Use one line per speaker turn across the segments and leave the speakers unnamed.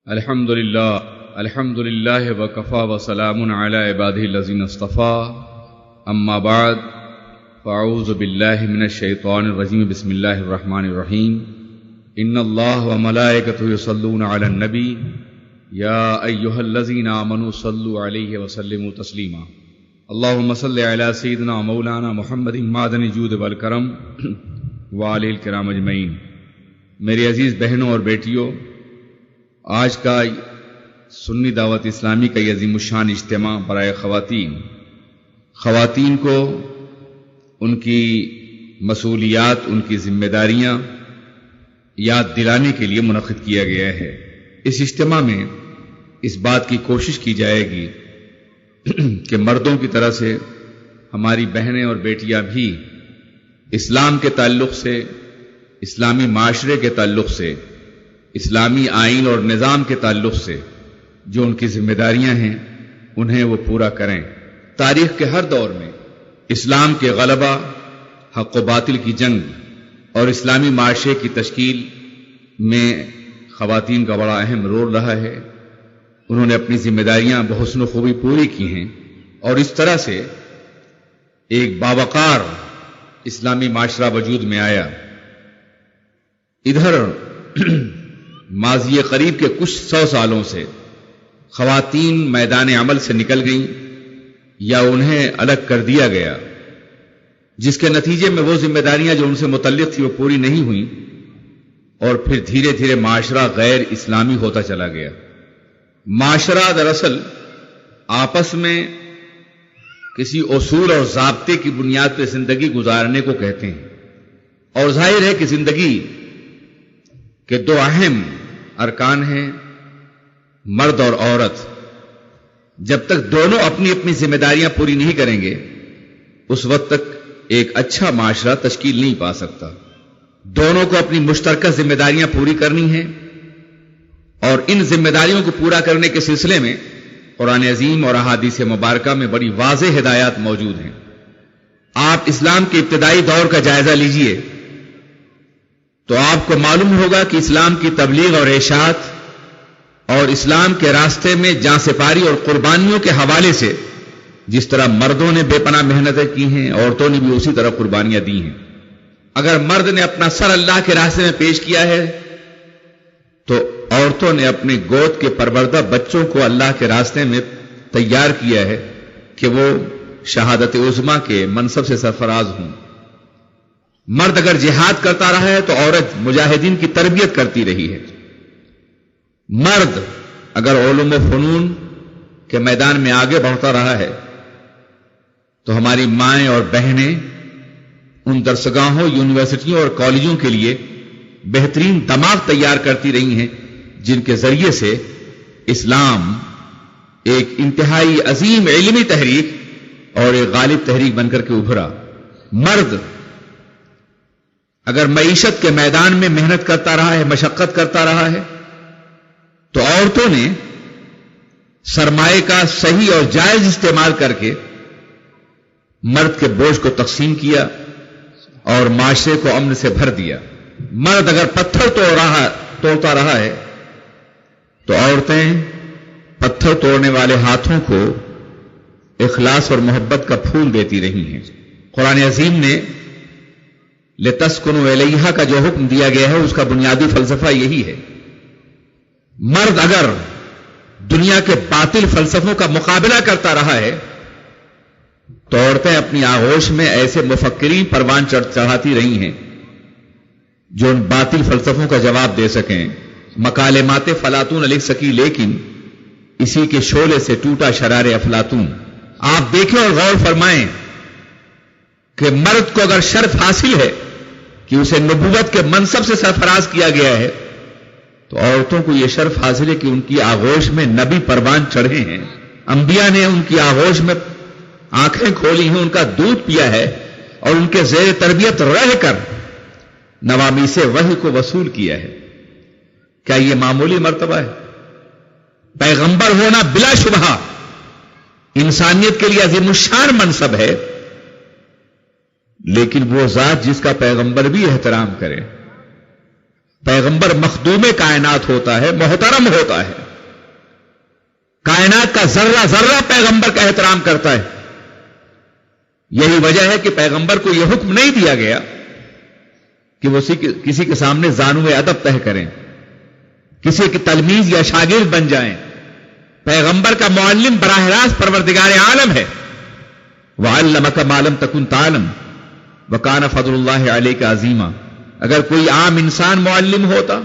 الحمدللہ وکفا وسلام علی عبادہ الذین اصطفیٰ اما بعد فاعوذ باللہ من الشیطان الرجیم بسم اللہ الرحمن الرحیم ان اللہ وملائکتہ یصلون علی النبی یا ایہا الذین آمنوا صلوا علیہ وسلموا تسلیما اللہم صل علی سیدنا مولانا محمد معدن الجود والکرم وآلہ الکرام اجمعین۔ میری عزیز بہنوں اور بیٹیوں، آج کا سنی دعوت اسلامی کا یہ عظیم الشان اجتماع برائے خواتین کو ان کی مسئولیات، ان کی ذمہ داریاں یاد دلانے کے لیے منعقد کیا گیا ہے۔ اس اجتماع میں اس بات کی کوشش کی جائے گی کہ مردوں کی طرح سے ہماری بہنیں اور بیٹیاں بھی اسلام کے تعلق سے، اسلامی معاشرے کے تعلق سے، اسلامی آئین اور نظام کے تعلق سے جو ان کی ذمہ داریاں ہیں انہیں وہ پورا کریں۔ تاریخ کے ہر دور میں اسلام کے غلبہ، حق و باطل کی جنگ اور اسلامی معاشرے کی تشکیل میں خواتین کا بڑا اہم رول رہا ہے۔ انہوں نے اپنی ذمہ داریاں بحسن و خوبی پوری کی ہیں اور اس طرح سے ایک باوقار اسلامی معاشرہ وجود میں آیا۔ ادھر ماضی قریب کے کچھ 100 سالوں سے خواتین میدان عمل سے نکل گئیں یا انہیں الگ کر دیا گیا، جس کے نتیجے میں وہ ذمہ داریاں جو ان سے متعلق تھی وہ پوری نہیں ہوئیں اور پھر دھیرے دھیرے معاشرہ غیر اسلامی ہوتا چلا گیا۔ معاشرہ دراصل آپس میں کسی اصول اور ضابطے کی بنیاد پہ زندگی گزارنے کو کہتے ہیں، اور ظاہر ہے کہ زندگی کہ دو اہم ارکان ہیں، مرد اور عورت۔ جب تک دونوں اپنی اپنی ذمہ داریاں پوری نہیں کریں گے اس وقت تک ایک اچھا معاشرہ تشکیل نہیں پا سکتا۔ دونوں کو اپنی مشترکہ ذمہ داریاں پوری کرنی ہیں، اور ان ذمہ داریوں کو پورا کرنے کے سلسلے میں قرآن عظیم اور احادیث مبارکہ میں بڑی واضح ہدایات موجود ہیں۔ آپ اسلام کے ابتدائی دور کا جائزہ لیجئے تو آپ کو معلوم ہوگا کہ اسلام کی تبلیغ اور ارشاد اور اسلام کے راستے میں جاں سپاری اور قربانیوں کے حوالے سے جس طرح مردوں نے بے پناہ محنتیں کی ہیں، عورتوں نے بھی اسی طرح قربانیاں دی ہیں۔ اگر مرد نے اپنا سر اللہ کے راستے میں پیش کیا ہے تو عورتوں نے اپنے گود کے پروردہ بچوں کو اللہ کے راستے میں تیار کیا ہے کہ وہ شہادت عظمیٰ کے منصب سے سرفراز ہوں۔ مرد اگر جہاد کرتا رہا ہے تو عورت مجاہدین کی تربیت کرتی رہی ہے۔ مرد اگر علوم و فنون کے میدان میں آگے بڑھتا رہا ہے تو ہماری مائیں اور بہنیں ان درسگاہوں، یونیورسٹیوں اور کالجوں کے لیے بہترین دماغ تیار کرتی رہی ہیں جن کے ذریعے سے اسلام ایک انتہائی عظیم علمی تحریک اور ایک غالب تحریک بن کر کے ابھرا۔ مرد اگر معیشت کے میدان میں محنت کرتا رہا ہے، مشقت کرتا رہا ہے، تو عورتوں نے سرمایہ کا صحیح اور جائز استعمال کر کے مرد کے بوجھ کو تقسیم کیا اور معاشرے کو امن سے بھر دیا۔ مرد اگر پتھر توڑتا رہا ہے تو عورتیں پتھر توڑنے والے ہاتھوں کو اخلاص اور محبت کا پھول دیتی رہی ہیں۔ قرآن عظیم نے لِتَسْكُنُوا إِلَيْهَا کا جو حکم دیا گیا ہے اس کا بنیادی فلسفہ یہی ہے۔ مرد اگر دنیا کے باطل فلسفوں کا مقابلہ کرتا رہا ہے تو عورتیں اپنی آغوش میں ایسے مفکرین پروان چڑھاتی رہی ہیں جو ان باطل فلسفوں کا جواب دے سکیں۔ مکالمات فلاطون لکھ سکی لیکن اسی کے شعلے سے ٹوٹا شرار افلاطون۔ آپ دیکھیں اور غور فرمائیں کہ مرد کو اگر شرف حاصل ہے کہ اسے نبوت کے منصب سے سرفراز کیا گیا ہے تو عورتوں کو یہ شرف حاصل ہے کہ ان کی آغوش میں نبی پروان چڑھے ہیں، انبیاء نے ان کی آغوش میں آنکھیں کھولی ہیں، ان کا دودھ پیا ہے اور ان کے زیر تربیت رہ کر نوامیس وحی کو وصول کیا ہے۔ کیا یہ معمولی مرتبہ ہے؟ پیغمبر ہونا بلا شبہ انسانیت کے لیے عظیم الشان منصب ہے، لیکن وہ ذات جس کا پیغمبر بھی احترام کرے، پیغمبر مخدوم کائنات ہوتا ہے، محترم ہوتا ہے، کائنات کا ذرہ ذرہ پیغمبر کا احترام کرتا ہے. یہی وجہ ہے کہ پیغمبر کو یہ حکم نہیں دیا گیا کہ وہ کسی کے سامنے زانو ادب طے کریں، کسی کی تلمیذ یا شاگرد بن جائیں. پیغمبر کا معلم براہ راست پروردگار عالم ہے. وَعَلَّمَكَ مَا لَمْ تَكُنْ تَعْلَمْ وَكَانَ فَضْلُ اللَّهِ عَلَيْكَ عَظِيمًا. اگر کوئی عام انسان معلم ہوتا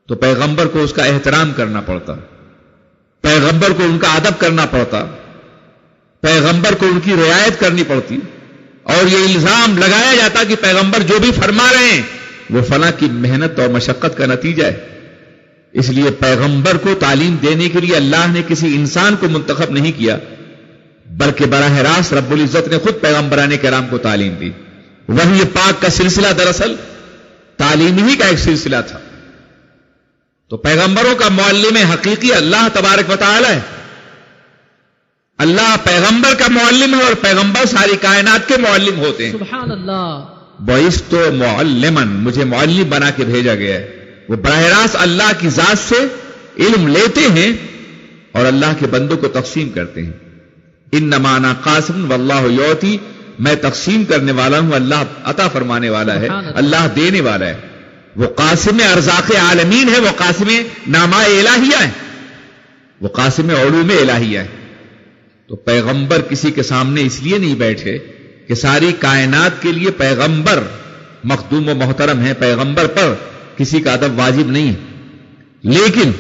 تو پیغمبر کو اس کا احترام کرنا پڑتا، پیغمبر کو ان کا ادب کرنا پڑتا، پیغمبر کو ان کی رعایت کرنی پڑتی، اور یہ الزام لگایا جاتا کہ پیغمبر جو بھی فرما رہے ہیں وہ فلاں کی محنت اور مشقت کا نتیجہ ہے. اس لیے پیغمبر کو تعلیم دینے کے لیے اللہ نے کسی انسان کو منتخب نہیں کیا، بلکہ براہ راست رب العزت نے خود پیغمبران کرام کو تعلیم دی. وحی پاک کا سلسلہ دراصل تعلیم ہی کا ایک سلسلہ تھا. تو پیغمبروں کا معلم حقیقی اللہ تبارک و تعالی ہے. اللہ پیغمبر کا معلم ہے اور پیغمبر ساری کائنات کے معلم ہوتے ہیں.
سبحان اللہ.
بعثت معلما، مجھے معلم بنا کے بھیجا گیا ہے. وہ براہ راست اللہ کی ذات سے علم لیتے ہیں اور اللہ کے بندوں کو تقسیم کرتے ہیں. انما انا قاسم واللہ یعطی، میں تقسیم کرنے والا ہوں، اللہ عطا فرمانے والا ہے، اللہ دینے والا ہے. وہ قاسم ارزاق عالمین ہے، وہ قاسم نامہ الہیہ ہے، وہ قاسم علوم الہیہ ہے. تو پیغمبر کسی کے سامنے اس لیے نہیں بیٹھے کہ ساری کائنات کے لیے پیغمبر مخدوم و محترم ہے، پیغمبر پر کسی کا ادب واجب نہیں ہے. لیکن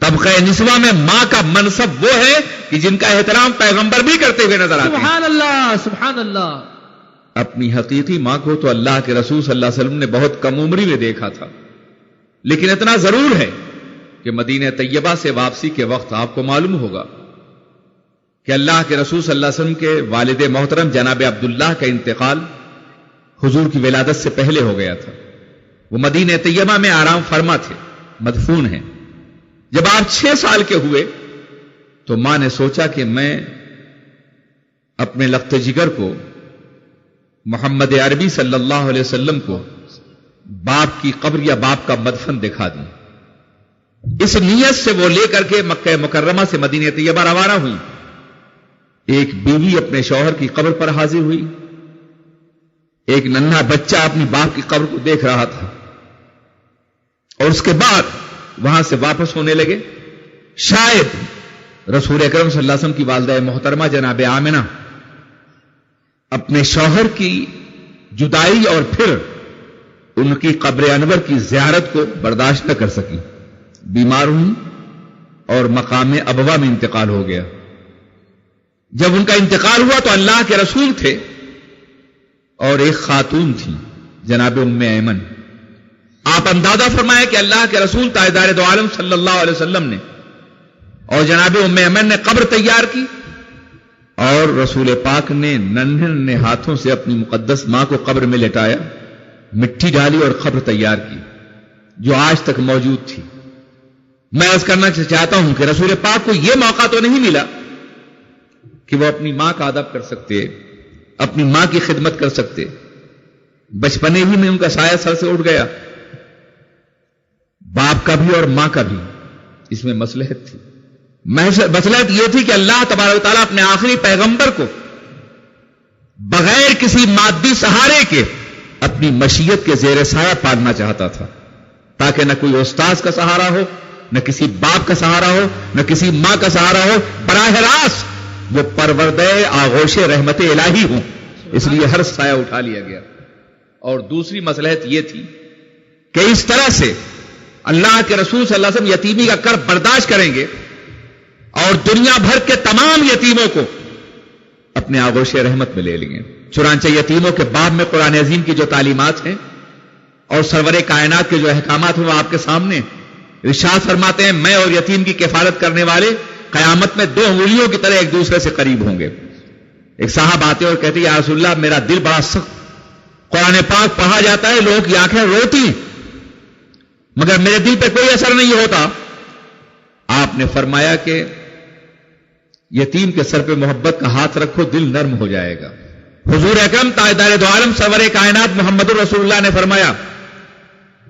طبقہ نسواں میں ماں کا منصب وہ ہے کہ جن کا احترام پیغمبر بھی کرتے ہوئے نظر آتے ہیں.
سبحان اللہ، سبحان اللہ.
اپنی حقیقی ماں کو تو اللہ کے رسول صلی اللہ علیہ وسلم نے بہت کم عمری میں دیکھا تھا، لیکن اتنا ضرور ہے کہ مدینہ طیبہ سے واپسی کے وقت آپ کو معلوم ہوگا کہ اللہ کے رسول صلی اللہ علیہ وسلم کے والد محترم جناب عبداللہ کا انتقال حضور کی ولادت سے پہلے ہو گیا تھا. وہ مدینہ طیبہ میں آرام فرما تھے، مدفون ہیں. جب آپ 6 سال کے ہوئے تو ماں نے سوچا کہ میں اپنے لخت جگر کو محمد عربی صلی اللہ علیہ وسلم کو باپ کی قبر یا باپ کا مدفن دکھا دوں. اس نیت سے وہ لے کر کے مکہ مکرمہ سے مدینہ طیبہ روانہ ہوئی. ایک بیوی اپنے شوہر کی قبر پر حاضر ہوئی، ایک ننھا بچہ اپنی باپ کی قبر کو دیکھ رہا تھا، اور اس کے بعد وہاں سے واپس ہونے لگے. شاید رسول اکرم صلی اللہ علیہ وسلم کی والدہ محترمہ جناب آمنہ اپنے شوہر کی جدائی اور پھر ان کی قبر انور کی زیارت کو برداشت نہ کر سکی، بیمار ہوئی اور مقام ابوا میں انتقال ہو گیا. جب ان کا انتقال ہوا تو اللہ کے رسول تھے اور ایک خاتون تھی جناب ام ایمن. آپ اندازہ فرمائے کہ اللہ کے رسول تاجدار دو عالم صلی اللہ علیہ وسلم نے اور جناب ام ایمن نے قبر تیار کی، اور رسول پاک نے ننھے ننھے ہاتھوں سے اپنی مقدس ماں کو قبر میں لٹایا، مٹی ڈالی اور قبر تیار کی جو آج تک موجود تھی. میں عرض کرنا چاہتا ہوں کہ رسول پاک کو یہ موقع تو نہیں ملا کہ وہ اپنی ماں کا ادب کر سکتے، اپنی ماں کی خدمت کر سکتے. بچپنے ہی میں ان کا سایہ سر سے اٹھ گیا. باپ کا بھی اور ماں کا بھی اس میں مصلحت تھی. مصلحت یہ تھی کہ اللہ تبارک و تعالیٰ اپنے آخری پیغمبر کو بغیر کسی مادی سہارے کے اپنی مشیت کے زیر سایہ پالنا چاہتا تھا، تاکہ نہ کوئی استاذ کا سہارا ہو، نہ کسی باپ کا سہارا ہو، نہ کسی ماں کا سہارا ہو، براہ راست وہ پروردہ آغوش رحمت الہی ہوں. اس لیے ہر سایہ اٹھا لیا گیا. اور دوسری مصلحت یہ تھی کہ اس طرح سے اللہ کے رسول صلی اللہ علیہ وسلم یتیمی کا کرب برداشت کریں گے اور دنیا بھر کے تمام یتیموں کو اپنے آغوش رحمت میں لے لیں گے. چنانچہ یتیموں کے باب میں قرآن عظیم کی جو تعلیمات ہیں اور سرور کائنات کے جو احکامات ہیں وہ آپ کے سامنے. ارشاد فرماتے ہیں میں اور یتیم کی کفالت کرنے والے قیامت میں 2 انگلیوں کی طرح ایک دوسرے سے قریب ہوں گے. ایک صاحب آتے اور کہتے ہیں یا رسول اللہ میرا دل بڑا سخت، قرآن پاک پڑھا جاتا ہے لوگوں کی آنکھیں روتی مگر میرے دل پہ کوئی اثر نہیں ہوتا. آپ نے فرمایا کہ یتیم کے سر پہ محبت کا ہاتھ رکھو، دل نرم ہو جائے گا. حضور اکرم تاجدار دو عالم سرور کائنات محمد الرسول اللہ نے فرمایا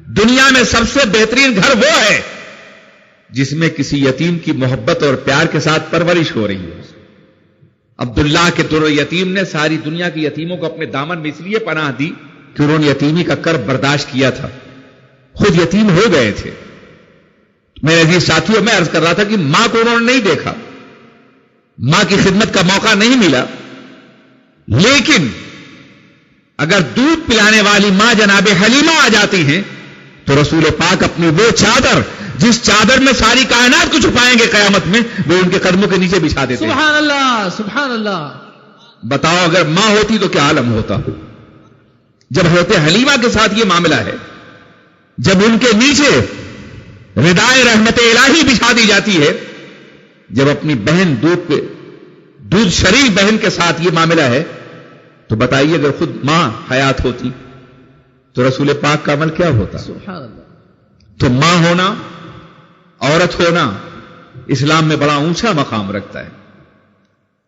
دنیا میں سب سے بہترین گھر وہ ہے جس میں کسی یتیم کی محبت اور پیار کے ساتھ پرورش ہو رہی ہے. عبداللہ کے در یتیم نے ساری دنیا کے یتیموں کو اپنے دامن میں اس لیے پناہ دی کہ انہوں نے یتیمی کا کرب برداشت کیا تھا، خود یتیم ہو گئے تھے. میرے عزیز ساتھیوں، میں عرض کر رہا تھا کہ ماں کو انہوں نے نہیں دیکھا، ماں کی خدمت کا موقع نہیں ملا، لیکن اگر دودھ پلانے والی ماں جناب حلیمہ آ جاتی ہیں تو رسول پاک اپنی وہ چادر جس چادر میں ساری کائنات کو چھپائیں گے قیامت میں، وہ ان کے قدموں کے نیچے بچھا دیتے ہیں.
سبحان اللہ سبحان اللہ.
بتاؤ اگر ماں ہوتی تو کیا عالم ہوتا. جب حضرت حلیمہ کے ساتھ یہ معاملہ ہے، جب ان کے نیچے ردائے رحمت الہی بچھا دی جاتی ہے، جب اپنی بہن دودھ شریک بہن کے ساتھ یہ معاملہ ہے، تو بتائیے اگر خود ماں حیات ہوتی تو رسول پاک کا عمل کیا ہوتا.
سبحان اللہ.
تو ماں ہونا، عورت ہونا اسلام میں بڑا اونچا مقام رکھتا ہے.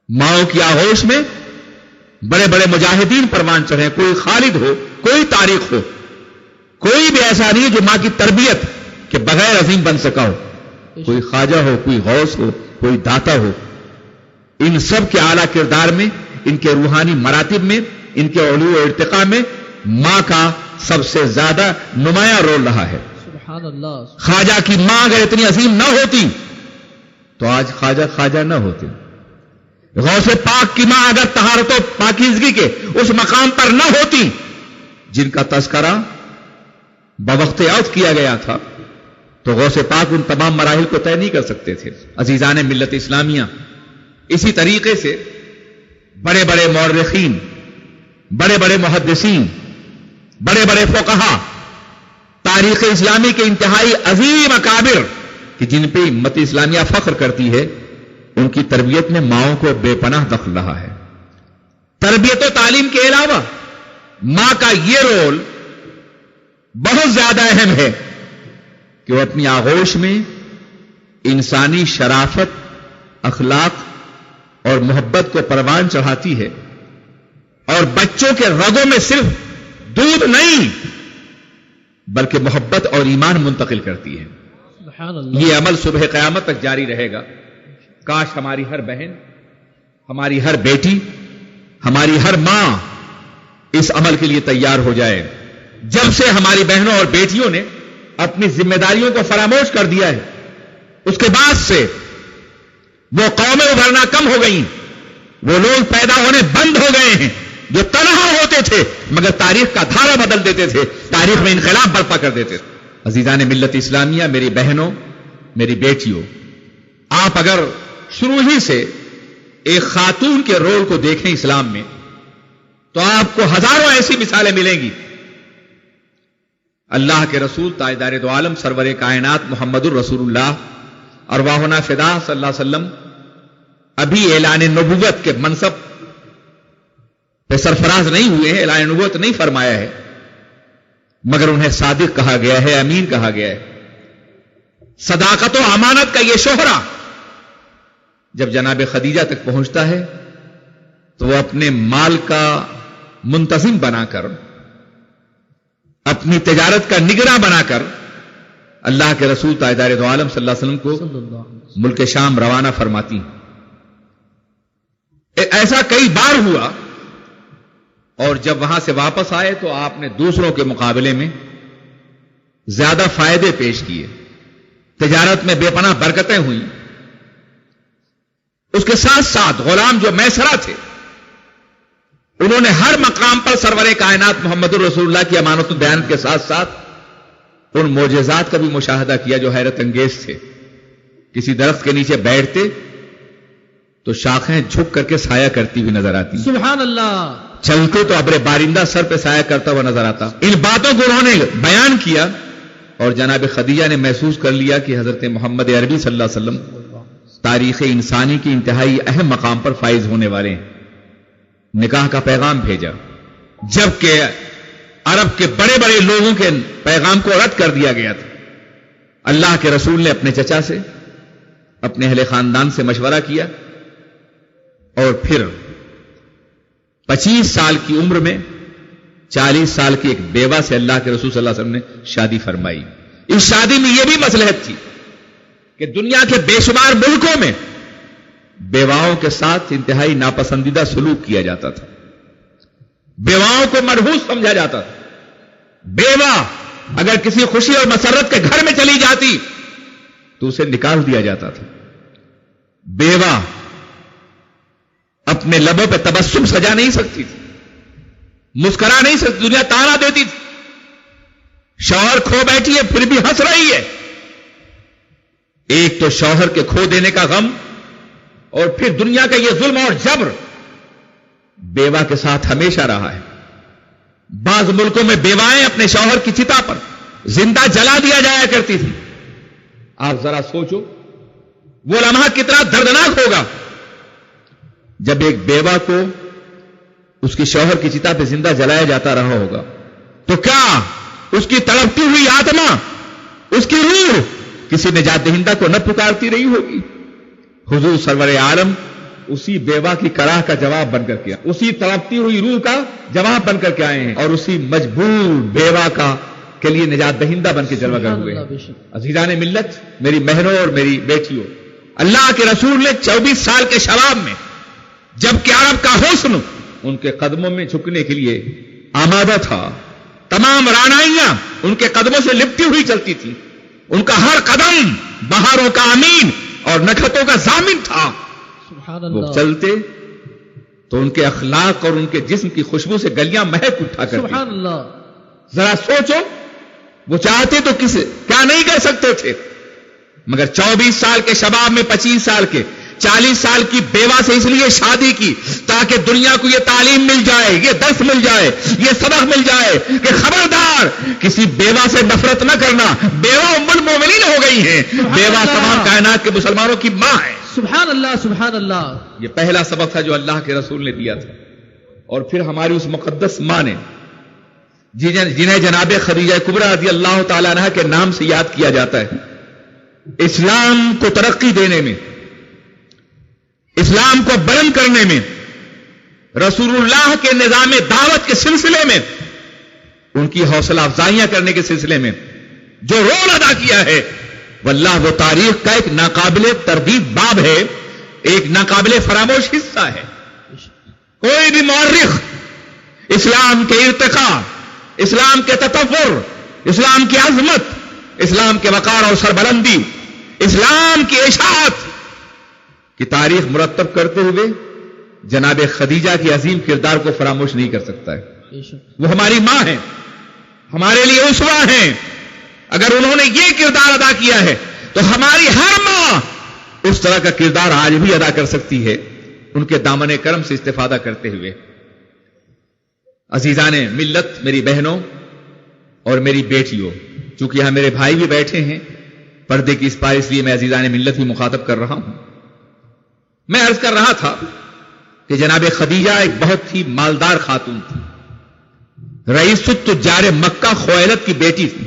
ماؤں کی آغوش میں بڑے بڑے مجاہدین پروان چڑھے، کوئی خالد ہو، کوئی طارق ہو، کوئی بھی ایسا نہیں جو ماں کی تربیت کے بغیر عظیم بن سکا ہو. کوئی خواجہ ہو، کوئی غوث ہو، کوئی داتا ہو. ان سب کے اعلیٰ کردار میں، ان کے روحانی مراتب میں، ان کے علو و ارتقاء میں ماں کا سب سے زیادہ نمایاں رول رہا ہے.
سبحان اللہ.
خواجہ کی ماں اگر اتنی عظیم نہ ہوتی تو آج خواجہ نہ ہوتے. غوث پاک کی ماں اگر طہارت و پاکیزگی کے اس مقام پر نہ ہوتی جن کا تذکرہ بوقت اوت کیا گیا تھا، تو غوث پاک ان تمام مراحل کو طے نہیں کر سکتے تھے. عزیزان ملت اسلامیہ، اسی طریقے سے بڑے بڑے مورخین، بڑے بڑے محدثین، بڑے بڑے فقہا، تاریخ اسلامی کے انتہائی عظیم اکابر کہ جن پہ امت اسلامیہ فخر کرتی ہے، ان کی تربیت میں ماؤں کو بے پناہ دخل رہا ہے. تربیت و تعلیم کے علاوہ ماں کا یہ رول بہت زیادہ اہم ہے کہ وہ اپنی آغوش میں انسانی شرافت، اخلاق اور محبت کو پروان چڑھاتی ہے، اور بچوں کے رگوں میں صرف دودھ نہیں بلکہ محبت اور ایمان منتقل کرتی ہے.
سبحان اللہ.
یہ عمل صبح قیامت تک جاری رہے گا. کاش ہماری ہر بہن، ہماری ہر بیٹی، ہماری ہر ماں اس عمل کے لیے تیار ہو جائے. جب سے ہماری بہنوں اور بیٹیوں نے اپنی ذمہ داریوں کو فراموش کر دیا ہے، اس کے بعد سے وہ قومیں ابھرنا کم ہو گئیں، وہ لوگ پیدا ہونے بند ہو گئے ہیں جو تنہا ہوتے تھے مگر تاریخ کا دھارا بدل دیتے تھے، تاریخ میں انقلاب برپا کر دیتے تھے. عزیزان ملت اسلامیہ، میری بہنوں، میری بیٹیوں، آپ اگر شروع ہی سے ایک خاتون کے رول کو دیکھیں اسلام میں تو آپ کو ہزاروں ایسی مثالیں ملیں گی. اللہ کے رسول تاجدار دو عالم سرور کائنات محمد الرسول اللہ ارواحنا فدا صلی اللہ علیہ وسلم ابھی اعلان نبوت کے منصب پہ سرفراز نہیں ہوئے ہیں، اعلان نبوت نہیں فرمایا ہے، مگر انہیں صادق کہا گیا ہے، امین کہا گیا ہے. صداقت و امانت کا یہ شوہرہ جب جناب خدیجہ تک پہنچتا ہے تو وہ اپنے مال کا منتظم بنا کر، اپنی تجارت کا نگراں بنا کر اللہ کے رسول تاجدار دو عالم صلی اللہ علیہ وسلم کو ملک شام روانہ فرماتی ہیں. ایسا کئی بار ہوا، اور جب وہاں سے واپس آئے تو آپ نے دوسروں کے مقابلے میں زیادہ فائدے پیش کیے، تجارت میں بے پناہ برکتیں ہوئیں. اس کے ساتھ ساتھ غلام جو میسرہ تھے، انہوں نے ہر مقام پر سرور کائنات محمد الرسول اللہ کی امانت و دیانت کے ساتھ ساتھ ان معجزات کا بھی مشاہدہ کیا جو حیرت انگیز تھے. کسی درخت کے نیچے بیٹھتے تو شاخیں جھک کر کے سایہ کرتی ہوئی نظر آتی،
سبحان اللہ.
چلتے تو ابر بارندہ سر پہ سایہ کرتا ہوا نظر آتا. ان باتوں کو انہوں نے بیان کیا اور جناب خدیجہ نے محسوس کر لیا کہ حضرت محمد عربی صلی اللہ علیہ وسلم تاریخ انسانی کی انتہائی اہم مقام پر فائز ہونے والے ہیں. نکاح کا پیغام بھیجا، جبکہ عرب کے بڑے بڑے لوگوں کے پیغام کو رد کر دیا گیا تھا. اللہ کے رسول نے اپنے چچا سے، اپنے اہل خاندان سے مشورہ کیا، اور پھر 25 سال کی عمر میں 40 سال کی ایک بیوہ سے اللہ کے رسول صلی اللہ علیہ وسلم نے شادی فرمائی. اس شادی میں یہ بھی مصلحت تھی کہ دنیا کے بے شمار ملکوں میں بیواؤں کے ساتھ انتہائی ناپسندیدہ سلوک کیا جاتا تھا. بیواؤں کو منحوس سمجھا جاتا تھا. بیوہ اگر کسی خوشی اور مسرت کے گھر میں چلی جاتی تو اسے نکال دیا جاتا تھا. بیوہ اپنے لبوں پہ تبسم سجا نہیں سکتی تھی, مسکرا نہیں سکتی, دنیا تانا دیتی تھی. شوہر کھو بیٹھی ہے پھر بھی ہنس رہی ہے. ایک تو شوہر کے کھو دینے کا غم, اور پھر دنیا کا یہ ظلم اور جبر بیوہ کے ساتھ ہمیشہ رہا ہے. بعض ملکوں میں بیوائیں اپنے شوہر کی چتا پر زندہ جلا دیا جایا کرتی تھی. آپ ذرا سوچو وہ لمحہ کتنا دردناک ہوگا جب ایک بیوہ کو اس کی شوہر کی چتا پہ زندہ جلایا جاتا رہا ہوگا. تو کیا اس کی تڑپتی ہوئی آتما, اس کی روح کسی نجات دہندہ کو نہ پکارتی رہی ہوگی؟ حضور سرور عالم اسی بیوہ کی کراہ کا جواب بن کر کے, اسی تڑپتی ہوئی روح کا جواب بن کر کے آئے ہیں, اور اسی مجبور بیوہ کا کے لیے نجات دہندہ بن کے جلوہ گر ہوئے ہیں. عزیزان ملت, میری بہنوں اور میری بیٹیوں, اللہ کے رسول نے 24 سال کے شباب میں جبکہ عرب کا حسن ان کے قدموں میں جھکنے کے لیے آمادہ تھا, تمام رعنائیاں ان کے قدموں سے لپٹی ہوئی چلتی تھی, ان کا ہر قدم بہاروں کا امین اور نکھتوں کا ضامن تھا. وہ چلتے تو ان کے اخلاق اور ان کے جسم کی خوشبو سے گلیاں مہک اٹھا کرتی.
سبحان اللہ.
ذرا سوچو وہ چاہتے تو کیا نہیں کر سکتے تھے, مگر 24 سال کے شباب میں 25 سال کے 40 سال کی بیوہ سے اس لیے شادی کی تاکہ دنیا کو یہ تعلیم مل جائے, یہ درس مل جائے, یہ سبق مل جائے کہ خبردار کسی بیوہ سے نفرت نہ کرنا. بیوہ ام المومنین ہو گئی ہیں, بیوہ تمام کائنات کے مسلمانوں کی ماں ہے.
سبحان اللہ سبحان اللہ.
یہ پہلا سبق تھا جو اللہ کے رسول نے دیا تھا. اور پھر ہماری اس مقدس ماں نے جنہیں جناب خدیجہ کبریٰ رضی اللہ تعالی عنہا کے نام سے یاد کیا جاتا ہے, اسلام کو ترقی دینے میں, اسلام کو بلند کرنے میں, رسول اللہ کے نظام دعوت کے سلسلے میں, ان کی حوصلہ افزائیاں کرنے کے سلسلے میں جو رول ادا کیا ہے, واللہ وہ تاریخ کا ایک ناقابل تردید باب ہے, ایک ناقابل فراموش حصہ ہے. کوئی بھی مورخ اسلام کے ارتقاء, اسلام کے تطور, اسلام کی عظمت, اسلام کے وقار اور سربلندی, اسلام کی اشاعت کی تاریخ مرتب کرتے ہوئے جناب خدیجہ کی عظیم کردار کو فراموش نہیں کر سکتا ہے. وہ ہماری ماں ہیں, ہمارے لیے اسوہ ہیں. اگر انہوں نے یہ کردار ادا کیا ہے تو ہماری ہر ماں اس طرح کا کردار آج بھی ادا کر سکتی ہے, ان کے دامن کرم سے استفادہ کرتے ہوئے. عزیزان ملت, میری بہنوں اور میری بیٹیوں, چونکہ یہاں میرے بھائی بھی بیٹھے ہیں پردے کی اس پار, اس لیے میں عزیزان ملت بھی مخاطب کر رہا ہوں. میں عرض کر رہا تھا کہ جناب خدیجہ ایک بہت ہی مالدار خاتون تھی, رئیس التجار مکہ خویلد کی بیٹی تھی.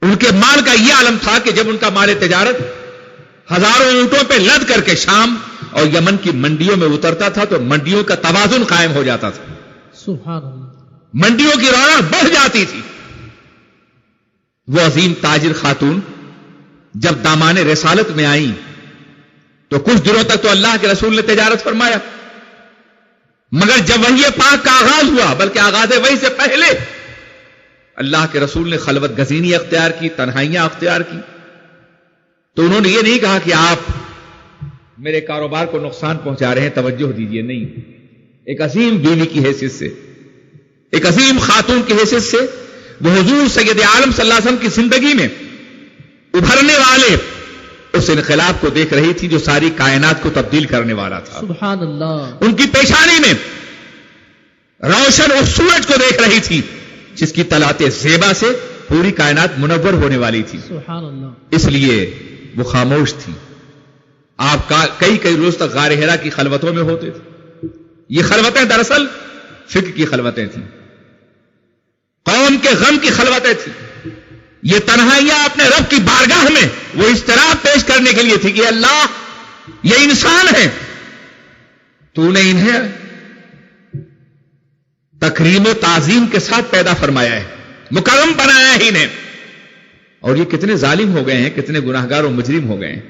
ان کے مال کا یہ عالم تھا کہ جب ان کا مال تجارت ہزاروں اونٹوں پہ لد کر کے شام اور یمن کی منڈیوں میں اترتا تھا تو منڈیوں کا توازن قائم ہو جاتا تھا.
سبحان اللہ.
منڈیوں کی رونق بڑھ جاتی تھی. وہ عظیم تاجر خاتون جب دامان رسالت میں آئیں تو کچھ دنوں تک تو اللہ کے رسول نے تجارت فرمایا, مگر جب وحی پاک کا آغاز ہوا, بلکہ آغاز وحی سے پہلے اللہ کے رسول نے خلوت گزینی اختیار کی, تنہائیاں اختیار کی, تو انہوں نے یہ نہیں کہا کہ آپ میرے کاروبار کو نقصان پہنچا رہے ہیں, توجہ دیجیے. نہیں, ایک عظیم بیوی کی حیثیت سے, ایک عظیم خاتون کی حیثیت سے وہ حضور سید عالم صلی اللہ علیہ وسلم کی زندگی میں ابھرنے والے اس انقلاب کو دیکھ رہی تھی جو ساری کائنات کو تبدیل کرنے والا تھا.
سبحان اللہ.
ان کی پیشانی میں روشن اور سورج کو دیکھ رہی تھی جس کی طلعت زیبا سے پوری کائنات منور ہونے والی تھی.
سبحان اللہ.
اس لیے وہ خاموش تھی. آپ کئی روز تک غار حرا کی خلوتوں میں ہوتے تھے. یہ خلوتیں دراصل فکر کی خلوتیں تھیں, قوم کے غم کی خلوتیں تھیں. یہ تنہائیاں اپنے رب کی بارگاہ میں وہ اضطراب پیش کرنے کے لیے تھی کہ اللہ یہ انسان ہے, تو نے انہیں تکریم و تعظیم کے ساتھ پیدا فرمایا ہے, مکرم بنایا ہی نے. اور یہ کتنے ظالم ہو گئے ہیں, کتنے گناہگار و مجرم ہو گئے ہیں,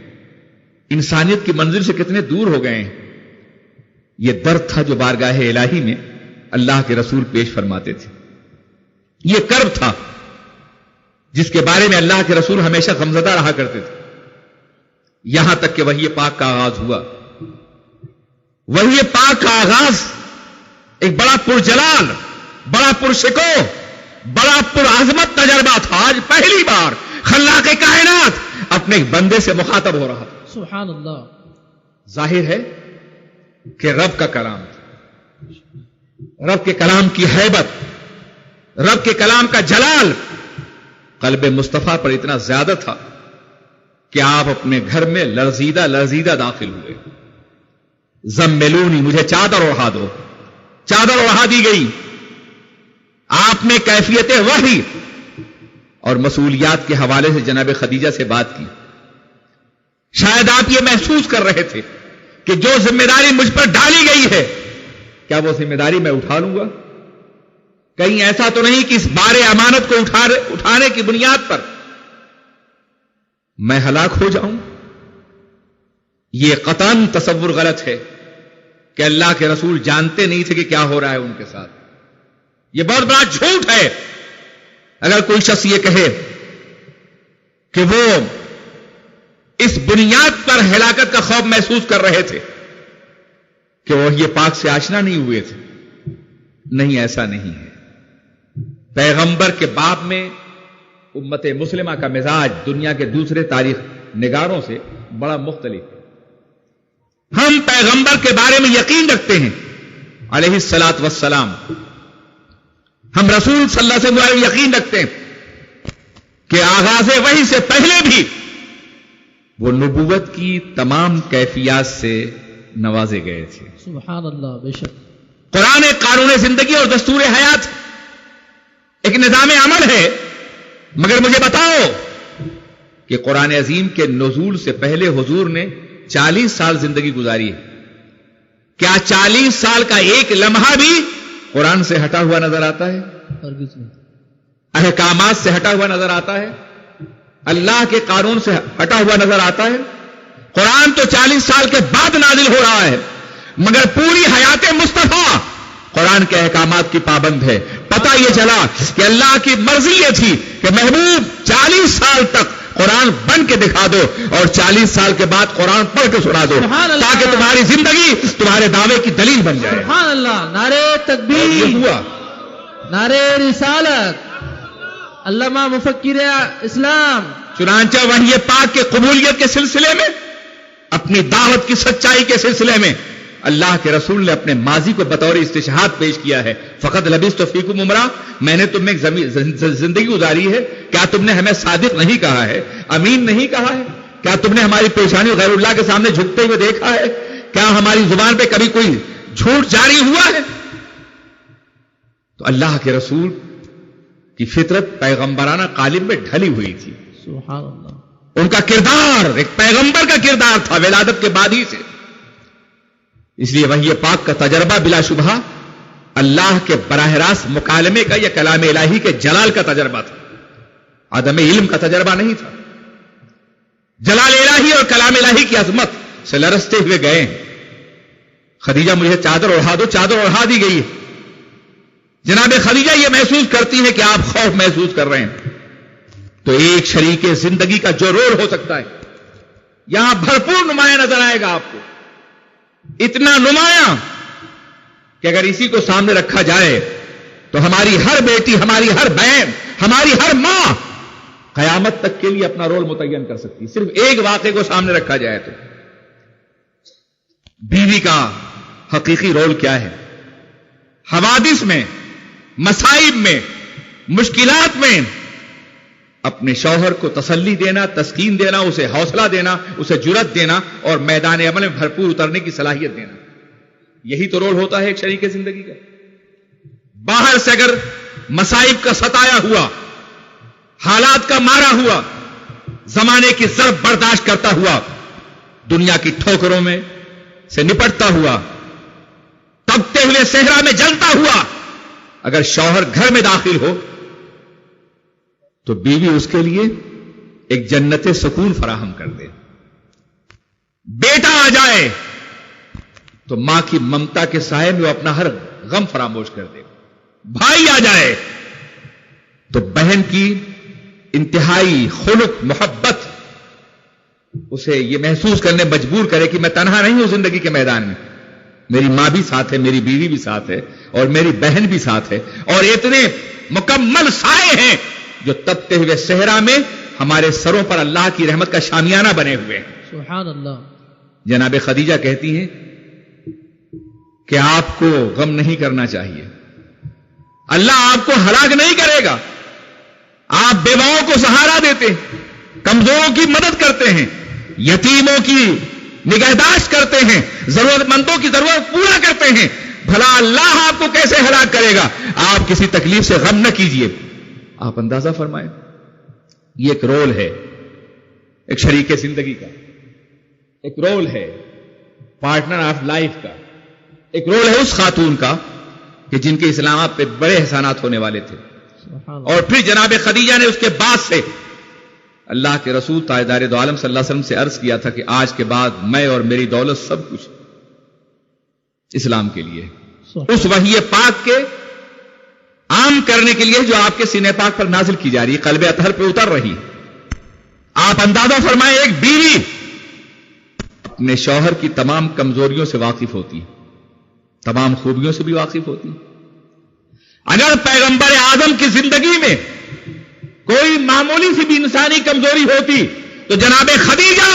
انسانیت کی منزل سے کتنے دور ہو گئے ہیں. یہ درد تھا جو بارگاہ الہی میں اللہ کے رسول پیش فرماتے تھے. یہ کرب تھا جس کے بارے میں اللہ کے رسول ہمیشہ غمزدہ رہا کرتے تھے. یہاں تک کہ وحی پاک کا آغاز ہوا. وحی پاک کا آغاز ایک بڑا پرجلال, بڑا پرشکو, بڑا پرعظمت تجربہ تھا. آج پہلی بار خلاق کائنات اپنے ایک بندے سے مخاطب ہو رہا تھا.
سبحان اللہ.
ظاہر ہے کہ رب کا کلام تھا, رب کے کلام کی ہیبت, رب کے کلام کا جلال قلب مصطفیٰ پر اتنا زیادہ تھا کہ آپ اپنے گھر میں لرزیدہ لرزیدہ داخل ہوئے. زملونی, مجھے چادر اوڑھا دو. چادر اوڑھا دی گئی. آپ نے کیفیت وحی اور مسئولیات کے حوالے سے جناب خدیجہ سے بات کی. شاید آپ یہ محسوس کر رہے تھے کہ جو ذمہ داری مجھ پر ڈالی گئی ہے, کیا وہ ذمہ داری میں اٹھا لوں گا؟ کہیں ایسا تو نہیں کہ اس بار امانت کو اٹھانے کی بنیاد پر میں ہلاک ہو جاؤں؟ یہ قطعاً تصور غلط ہے کہ اللہ کے رسول جانتے نہیں تھے کہ کیا ہو رہا ہے ان کے ساتھ. یہ بہت بڑا جھوٹ ہے اگر کوئی شخص یہ کہے کہ وہ اس بنیاد پر ہلاکت کا خوف محسوس کر رہے تھے کہ وہ یہ پاک سے آشنا نہیں ہوئے تھے. نہیں, ایسا نہیں ہے. پیغمبر کے باب میں امت مسلمہ کا مزاج دنیا کے دوسرے تاریخ نگاروں سے بڑا مختلف ہے. ہم پیغمبر کے بارے میں یقین رکھتے ہیں علیہ الصلاۃ والسلام. ہم رسول صلی اللہ علیہ وسلم کے بارے میں یقین رکھتے ہیں کہ آغاز وحی سے پہلے بھی وہ نبوت کی تمام کیفیات سے نوازے گئے تھے.
سبحان اللہ. بے شک
قرآن ایک قانون زندگی اور دستور حیات, ایک نظام عمل ہے. مگر مجھے بتاؤ کہ قرآن عظیم کے نزول سے پہلے حضور نے 40 سال زندگی گزاری ہے. کیا 40 سال کا ایک لمحہ بھی قرآن سے ہٹا ہوا نظر آتا ہے؟
ہرگز نہیں.
احکامات سے ہٹا ہوا نظر آتا ہے؟ اللہ کے قانون سے ہٹا ہوا نظر آتا ہے؟ قرآن تو 40 سال کے بعد نازل ہو رہا ہے, مگر پوری حیات مصطفیٰ قرآن کے احکامات کی پابند ہے. پتہ یہ چلا کہ اللہ کی مرضی یہ تھی کہ محبوب 40 سال تک قرآن بن کے دکھا دو اور 40 سال کے بعد قرآن پڑھ کے سنا دو, تاکہ تمہاری زندگی تمہارے دعوے کی دلیل بن جائے.
سبحان اللہ. نعرے تکبیر,
ہوا
نعرے رسالت, علامہ مفکر اسلام.
چنانچہ وحی پاک کے قبولیت کے سلسلے میں, اپنی دعوت کی سچائی کے سلسلے میں اللہ کے رسول نے اپنے ماضی کو بطور استشہاد پیش کیا ہے. فقط لبثت فیکم عمرا, میں نے تم میں زندگی گزاری ہے, کیا تم نے ہمیں صادق نہیں کہا ہے, امین نہیں کہا ہے؟ کیا تم نے ہماری پیشانی غیر اللہ کے سامنے جھکتے ہوئے دیکھا ہے؟ کیا ہماری زبان پہ کبھی کوئی جھوٹ جاری ہوا ہے؟ تو اللہ کے رسول کی فطرت پیغمبرانہ قالب میں ڈھلی ہوئی تھی.
سبحان اللہ.
ان کا کردار ایک پیغمبر کا کردار تھا ولادت کے بعد ہی سے. اس لیے وحی پاک کا تجربہ بلا شبہ اللہ کے براہ راست مکالمے کا یا کلام الہی کے جلال کا تجربہ تھا, عدم علم کا تجربہ نہیں تھا. جلال الہی اور کلام الہی کی عظمت سے لرزتے ہوئے گئے. خدیجہ مجھے چادر اوڑھا دو. چادر اوڑھا دی گئی. جناب خدیجہ یہ محسوس کرتی ہیں کہ آپ خوف محسوس کر رہے ہیں, تو ایک شریک زندگی کا جو رول ہو سکتا ہے یہاں بھرپور نمایاں نظر آئے گا آپ کو. اتنا نمایاں کہ اگر اسی کو سامنے رکھا جائے تو ہماری ہر بیٹی, ہماری ہر بہن, ہماری ہر ماں قیامت تک کے لیے اپنا رول متعین کر سکتی. صرف ایک واقعے کو سامنے رکھا جائے تو بیوی کا حقیقی رول کیا ہے؟ حوادث میں, مصائب میں, مشکلات میں اپنے شوہر کو تسلی دینا, تسکین دینا, اسے حوصلہ دینا, اسے جرأت دینا اور میدان عمل میں بھرپور اترنے کی صلاحیت دینا. یہی تو رول ہوتا ہے ایک شریک زندگی کا. باہر سے اگر مصائب کا ستایا ہوا, حالات کا مارا ہوا, زمانے کی ضرب برداشت کرتا ہوا, دنیا کی ٹھوکروں میں سے نپٹتا ہوا, تپتے ہوئے صحرا میں جلتا ہوا, اگر شوہر گھر میں داخل ہو تو بیوی اس کے لیے ایک جنت سکون فراہم کر دے. بیٹا آ جائے تو ماں کی ممتا کے سائے میں وہ اپنا ہر غم فراموش کر دے. بھائی آ جائے تو بہن کی انتہائی خلق محبت اسے یہ محسوس کرنے مجبور کرے کہ میں تنہا نہیں ہوں زندگی کے میدان میں. میری ماں بھی ساتھ ہے, میری بیوی بھی ساتھ ہے, اور میری بہن بھی ساتھ ہے, اور اتنے مکمل سائے ہیں جو تپتے ہوئے صحرا میں ہمارے سروں پر اللہ کی رحمت کا شامیانہ بنے ہوئے ہیں.
سبحان اللہ.
جناب خدیجہ کہتی ہیں کہ آپ کو غم نہیں کرنا چاہیے, اللہ آپ کو ہلاک نہیں کرے گا. آپ بیواؤں کو سہارا دیتے ہیں, کمزوروں کی مدد کرتے ہیں, یتیموں کی نگہداشت کرتے ہیں, ضرورت مندوں کی ضرورت پورا کرتے ہیں. بھلا اللہ آپ کو کیسے ہلاک کرے گا؟ آپ کسی تکلیف سے غم نہ کیجیے. آپ اندازہ فرمائیں, یہ ایک رول ہے, ایک شریک زندگی کا, ایک رول ہے پارٹنر آف لائف کا, ایک رول ہے اس خاتون کا کہ جن کے اسلامات پہ بڑے احسانات ہونے والے تھے. اور پھر جناب خدیجہ نے اس کے بعد سے اللہ کے رسول تاجدار دو عالم صلی اللہ علیہ وسلم سے عرض کیا تھا کہ آج کے بعد میں اور میری دولت سب کچھ اسلام کے لیے, اس وحی پاک کے عام کرنے کے لیے جو آپ کے سینے پاک پر نازل کی جا رہی, قلب اطہر پہ اتر رہی. آپ اندازہ فرمائیں, ایک بیوی اپنے شوہر کی تمام کمزوریوں سے واقف ہوتی, تمام خوبیوں سے بھی واقف ہوتی. اگر پیغمبر اعظم کی زندگی میں کوئی معمولی سی بھی انسانی کمزوری ہوتی تو جناب خدیجہ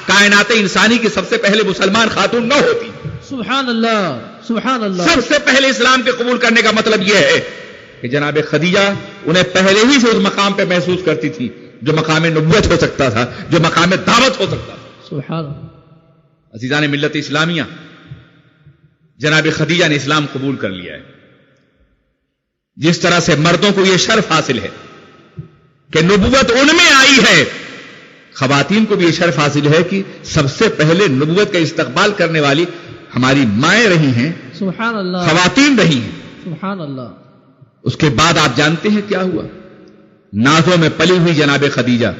کائنات انسانی کی سب سے پہلے مسلمان خاتون نہ ہوتی.
سبحان اللہ, سبحان اللہ.
سب سے پہلے اسلام کے قبول کرنے کا مطلب یہ ہے کہ جناب خدیجہ انہیں پہلے ہی سے اس مقام پہ محسوس کرتی تھی جو مقام نبوت ہو سکتا تھا, جو مقام دعوت ہو سکتا تھا.
سبحان اللہ.
عزیزان ملت اسلامیہ, جناب خدیجہ نے اسلام قبول کر لیا ہے. جس طرح سے مردوں کو یہ شرف حاصل ہے کہ نبوت ان میں آئی ہے, خواتین کو بھی یہ شرف حاصل ہے کہ سب سے پہلے نبوت کا استقبال کرنے والی ہماری مائیں رہی ہیں,
سبحان اللہ,
خواتین رہی ہیں.
سبحان اللہ.
اس کے بعد آپ جانتے ہیں کیا ہوا؟ نازوں میں پلی ہوئی جناب خدیجہ,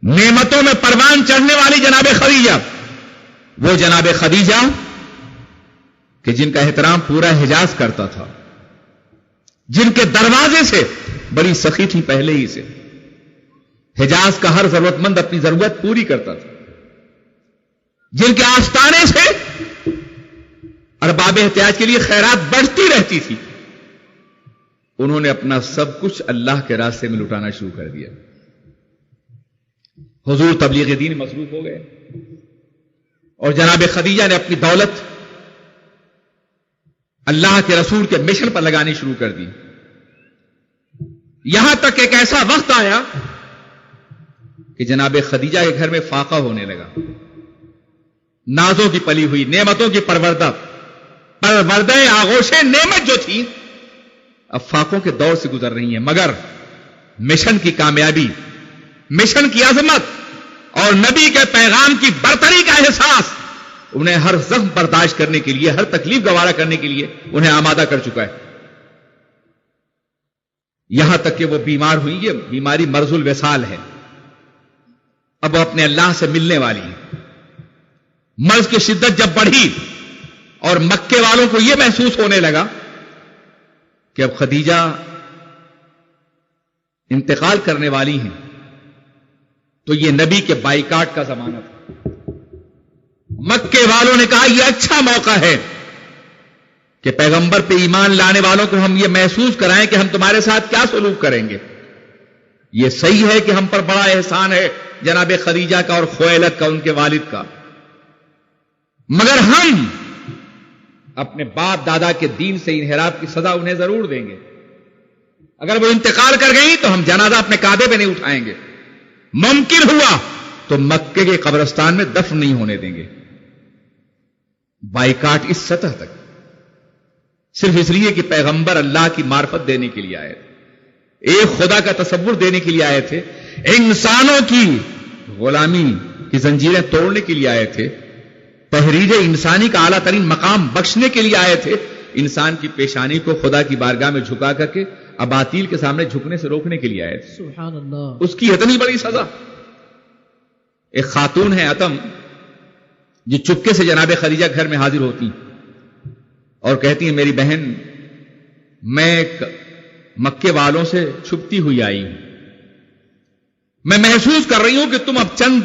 نعمتوں میں پروان چڑھنے والی جناب خدیجہ, وہ جناب خدیجہ کہ جن کا احترام پورا حجاز کرتا تھا, جن کے دروازے سے بڑی سخی تھی پہلے ہی سے, حجاز کا ہر ضرورت مند اپنی ضرورت پوری کرتا تھا, جن کے آستانے سے ارباب احتیاج کے لیے خیرات بڑھتی رہتی تھی, انہوں نے اپنا سب کچھ اللہ کے راستے میں لٹانا شروع کر دیا. حضور تبلیغ دین مصروف ہو گئے اور جناب خدیجہ نے اپنی دولت اللہ کے رسول کے مشن پر لگانی شروع کر دی. یہاں تک ایک ایسا وقت آیا کہ جناب خدیجہ کے گھر میں فاقہ ہونے لگا. نازوں کی پلی ہوئی, نعمتوں کی پروردہ آغوش نعمت جو تھی اب فاقوں کے دور سے گزر رہی ہیں, مگر مشن کی کامیابی, مشن کی عظمت اور نبی کے پیغام کی برتری کا احساس انہیں ہر زخم برداشت کرنے کے لیے, ہر تکلیف گوارا کرنے کے لیے انہیں آمادہ کر چکا ہے. یہاں تک کہ وہ بیمار ہوئی, یہ بیماری مرض الوصال ہے, اب وہ اپنے اللہ سے ملنے والی ہے. مرض کی شدت جب بڑھی اور مکے والوں کو یہ محسوس ہونے لگا کہ اب خدیجہ انتقال کرنے والی ہیں, تو یہ نبی کے بائیکاٹ کا زمانہ تھا. مکے والوں نے کہا یہ اچھا موقع ہے کہ پیغمبر پہ ایمان لانے والوں کو ہم یہ محسوس کرائیں کہ ہم تمہارے ساتھ کیا سلوک کریں گے. یہ صحیح ہے کہ ہم پر بڑا احسان ہے جناب خدیجہ کا اور خویلد کا, ان کے والد کا, مگر ہم اپنے باپ دادا کے دین سے انحراف کی سزا انہیں ضرور دیں گے. اگر وہ انتقال کر گئی تو ہم جنازہ اپنے کعبے پہ نہیں اٹھائیں گے, ممکن ہوا تو مکے کے قبرستان میں دفن نہیں ہونے دیں گے. بائیکاٹ اس سطح تک صرف اس لیے کہ پیغمبر اللہ کی معرفت دینے کے لیے آئے تھے, ایک خدا کا تصور دینے کے لیے آئے تھے, انسانوں کی غلامی کی زنجیریں توڑنے کے لیے آئے تھے, تحریر انسانی کا اعلیٰ ترین مقام بخشنے کے لیے آئے تھے, انسان کی پیشانی کو خدا کی بارگاہ میں جھکا کر کے اباطیل کے سامنے جھکنے سے روکنے کے لیے آئے تھے.
سبحان اللہ.
اس کی اتنی بڑی سزا. ایک خاتون ہے اتم، جو چپکے سے جناب خدیجہ گھر میں حاضر ہوتی اور کہتی ہیں میری بہن میں مکے والوں سے چھپتی ہوئی آئی ہوں، میں محسوس کر رہی ہوں کہ تم اب چند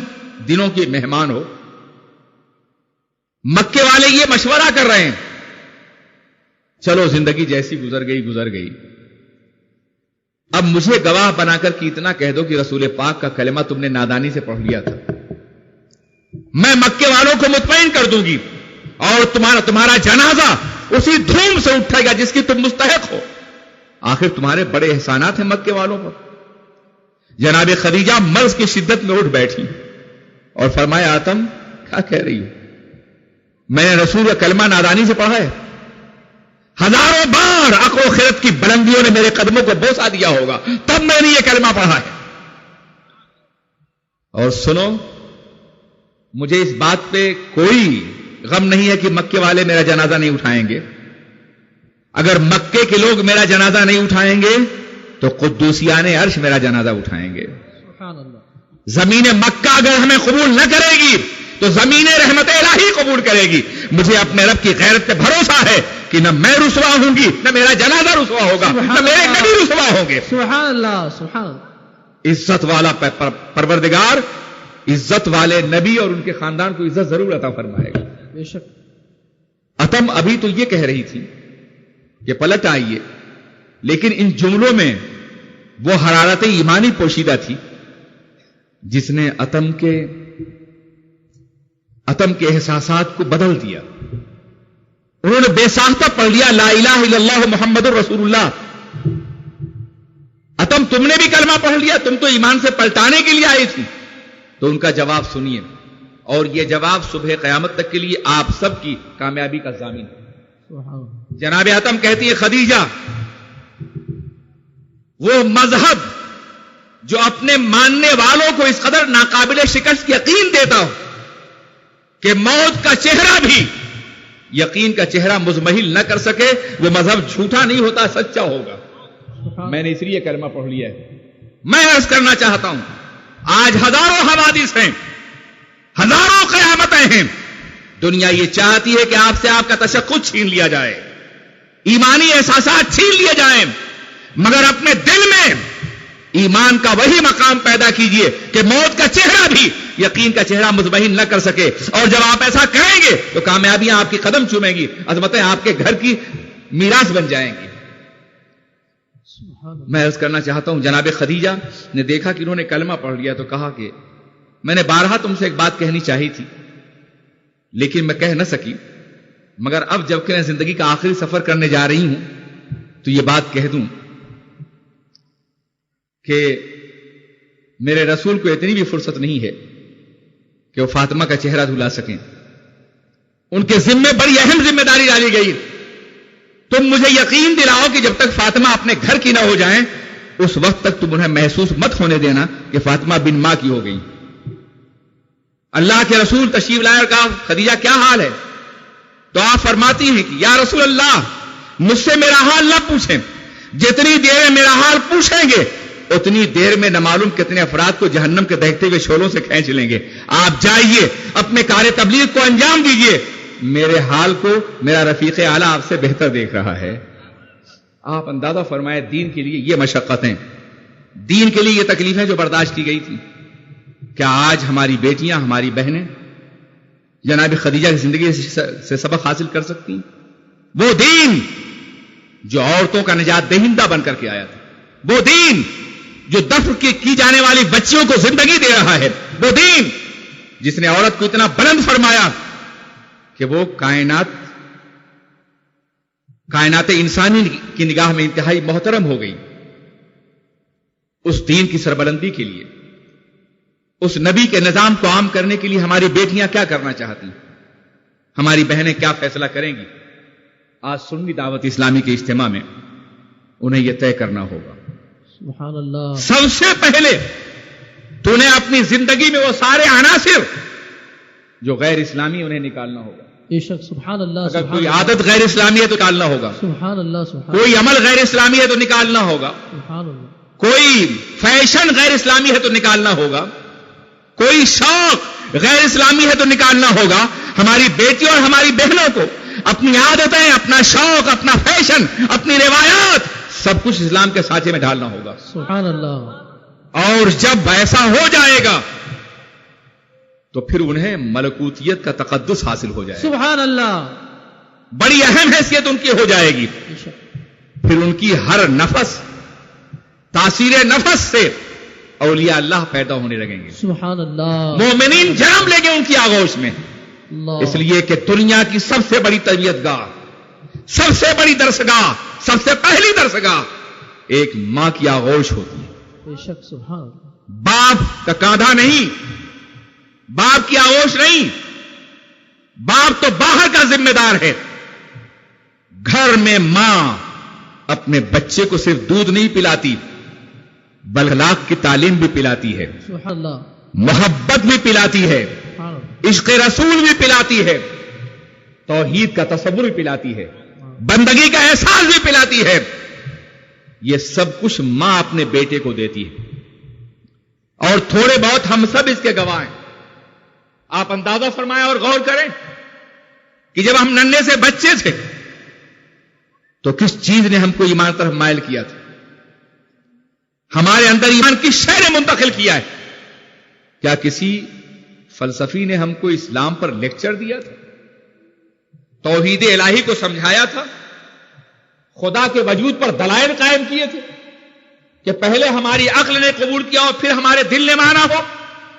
دنوں کے مہمان ہو، مکے والے یہ مشورہ کر رہے ہیں، چلو زندگی جیسی گزر گئی، اب مجھے گواہ بنا کر کہ اتنا کہہ دو کہ رسول پاک کا کلمہ تم نے نادانی سے پڑھ لیا تھا، میں مکے والوں کو مطمئن کر دوں گی اور تمہارا جنازہ اسی دھوم سے اٹھے گا جس کی تم مستحق ہو. آخر تمہارے بڑے احسانات ہیں مکے والوں پر. جناب خدیجہ مرض کی شدت میں اٹھ بیٹھی اور فرمایا آتم کیا کہہ رہی ہو؟ میں نے رسول کا کلمہ نادانی سے پڑھا ہے، ہزاروں بار عقل و خرد کی بلندیوں نے میرے قدموں کو بوسا دیا ہوگا تب میں نے یہ کلمہ پڑھا ہے. اور سنو، مجھے اس بات پہ کوئی غم نہیں ہے کہ مکے والے میرا جنازہ نہیں اٹھائیں گے. اگر مکے کے لوگ میرا جنازہ نہیں اٹھائیں گے تو قدوسیان عرش میرا جنازہ اٹھائیں گے.
سبحان اللہ.
زمین مکہ اگر ہمیں قبول نہ کرے گی تو زمین رحمت الہی قبول کرے گی. مجھے اپنے رب کی غیرت پہ بھروسہ ہے کہ نہ میں رسوا ہوں گی، نہ میرا جنازہ رسوا ہوگا، نہ میرے نبی رسوا ہوں گے.
سبحان اللہ. سبحان اللہ.
عزت والا پروردگار عزت والے نبی اور ان کے خاندان کو عزت ضرور عطا فرمائے گا.
بے شک.
اتم ابھی تو یہ کہہ رہی تھی کہ پلٹ آئیے، لیکن ان جملوں میں وہ حرارت ایمانی پوشیدہ تھی جس نے اتم کے احساسات کو بدل دیا. انہوں نے بے ساختہ پڑھ لیا لا الہ الا اللہ محمد رسول اللہ. اتم تم نے بھی کلمہ پڑھ لیا، تم تو ایمان سے پلٹانے کے لیے آئی تھی. تو ان کا جواب سنیے، اور یہ جواب صبح قیامت تک کے لیے آپ سب کی کامیابی کا ضامن ہے.
سبحان اللہ.
جناب اتم کہتی ہے خدیجہ، وہ مذہب جو اپنے ماننے والوں کو اس قدر ناقابل شکست یقین دیتا ہو کہ موت کا چہرہ بھی یقین کا چہرہ مزمحل نہ کر سکے، وہ مذہب جھوٹا نہیں ہوتا، سچا ہوگا. میں نے اس لیے کلمہ پڑھ لیا ہے. میں عرض کرنا چاہتا ہوں، آج ہزاروں حوادث ہیں، ہزاروں قیامتیں ہیں، دنیا یہ چاہتی ہے کہ آپ سے آپ کا تشخص چھین لیا جائے، ایمانی احساسات چھین لیے جائیں، مگر اپنے دل میں ایمان کا وہی مقام پیدا کیجئے کہ موت کا چہرہ بھی یقین کا چہرہ مزمحل نہ کر سکے. اور جب آپ ایسا کریں گے تو کامیابیاں آپ کی قدم چومیں گی، عظمتیں آپ کے گھر کی میراث بن جائیں گی. میں عرض کرنا چاہتا ہوں، جناب خدیجہ نے دیکھا کہ انہوں نے کلمہ پڑھ لیا تو کہا کہ میں نے بارہا تم سے ایک بات کہنی چاہی تھی لیکن میں کہہ نہ سکی، مگر اب جب کہ میں زندگی کا آخری سفر کرنے جا رہی ہوں تو یہ بات کہہ دوں کہ میرے رسول کو اتنی بھی فرصت نہیں ہے کہ وہ فاطمہ کا چہرہ دھلا سکیں. ان کے ذمے بڑی اہم ذمہ داری ڈالی گئی. تم مجھے یقین دلاؤ کہ جب تک فاطمہ اپنے گھر کی نہ ہو جائیں اس وقت تک تم انہیں محسوس مت ہونے دینا کہ فاطمہ بن ماں کی ہو گئی. اللہ کے رسول تشریف لائے اور کہا خدیجہ کیا حال ہے؟ تو آپ فرماتی ہیں کہ یا رسول اللہ مجھ سے میرا حال نہ پوچھیں، جتنی دیر میں میرا حال پوچھیں گے اتنی دیر میں نہ معلوم کتنے افراد کو جہنم کے دہتے ہوئے شعلوں سے کھینچ لیں گے. آپ جائیے اپنے کار تبلیغ کو انجام دیجیے، میرے حال کو میرا رفیق اعلیٰ آپ سے بہتر دیکھ رہا ہے. آپ اندازہ فرمائے دین کے لیے یہ مشقتیں، دین کے لیے یہ تکلیفیں جو برداشت کی گئی تھی، کیا آج ہماری بیٹیاں ہماری بہنیں جناب خدیجہ کی زندگی سے سبق حاصل کر سکتی ہیں؟ وہ دین جو عورتوں کا نجات دہندہ بن کر کے آیا تھا، وہ دین جو دفن کی جانے والی بچیوں کو زندگی دے رہا ہے، وہ دین جس نے عورت کو اتنا بلند فرمایا کہ وہ کائنات انسانی کی نگاہ میں انتہائی محترم ہو گئی. اس دین کی سربلندی کے لیے، اس نبی کے نظام کو عام کرنے کے لیے ہماری بیٹیاں کیا کرنا چاہتی ہیں، ہماری بہنیں کیا فیصلہ کریں گی؟ آج سنی دعوت اسلامی کے اجتماع میں انہیں یہ طے کرنا ہوگا.
سبحان اللہ.
سب سے پہلے تو نے اپنی زندگی میں وہ سارے عناصر جو غیر اسلامی انہیں نکالنا ہوگا.
بے شک سبحان اللہ
اگر کوئی عادت غیر اسلامی ہے تو نکالنا ہوگا,
سبحان اللہ سبحان
کوئی عمل غیر اسلامی ہے تو نکالنا ہوگا,
سبحان اللہ
کوئی فیشن غیر اسلامی ہے تو نکالنا ہوگا, کوئی شوق غیر اسلامی ہے تو نکالنا ہوگا. ہماری بیٹیوں اور ہماری بہنوں کو اپنی عادتیں, اپنا شوق, اپنا فیشن, اپنی روایات سب کچھ اسلام کے سانچے میں ڈالنا ہوگا.
سبحان اللہ.
اور جب ایسا ہو جائے گا تو پھر انہیں ملکوتیت کا تقدس حاصل ہو جائے گا.
سبحان اللہ.
بڑی اہم حیثیت ان کی ہو جائے گی. پھر ان کی ہر نفس, تاثیر نفس سے اولیاء اللہ پیدا ہونے لگیں گے.
سبحان اللہ.
مومنین جنم لیں گے ان کی آغوش میں.
اللہ.
اس لیے کہ دنیا کی سب سے بڑی تربیت گاہ, سب سے بڑی درسگاہ, سب سے پہلی درسگاہ ایک ماں کی آغوش ہوتی ہے.
بے شک سبحان اللہ.
باپ کا کاندھا نہیں, باپ کی آغوش نہیں. باپ تو باہر کا ذمہ دار ہے. گھر میں ماں اپنے بچے کو صرف دودھ نہیں پلاتی بلکہ اخلاق کی تعلیم بھی پلاتی ہے,
سبحان اللہ.
محبت بھی پلاتی ہے,
سبحان اللہ.
عشق رسول بھی پلاتی ہے, توحید کا تصور بھی پلاتی ہے, بندگی کا احساس بھی پلاتی ہے. یہ سب کچھ ماں اپنے بیٹے کو دیتی ہے. اور تھوڑے بہت ہم سب اس کے گواہ ہیں. آپ اندازہ فرمائیں اور غور کریں کہ جب ہم ننھے سے بچے تھے تو کس چیز نے ہم کو ایمان طرف مائل کیا تھا؟ ہمارے اندر ایمان کس شے نے منتقل کیا ہے؟ کیا کسی فلسفی نے ہم کو اسلام پر لیکچر دیا تھا؟ توحید الہی کو سمجھایا تھا؟ خدا کے وجود پر دلائل قائم کیے تھے کہ پہلے ہماری عقل نے قبول کیا اور پھر ہمارے دل نے مانا ہو؟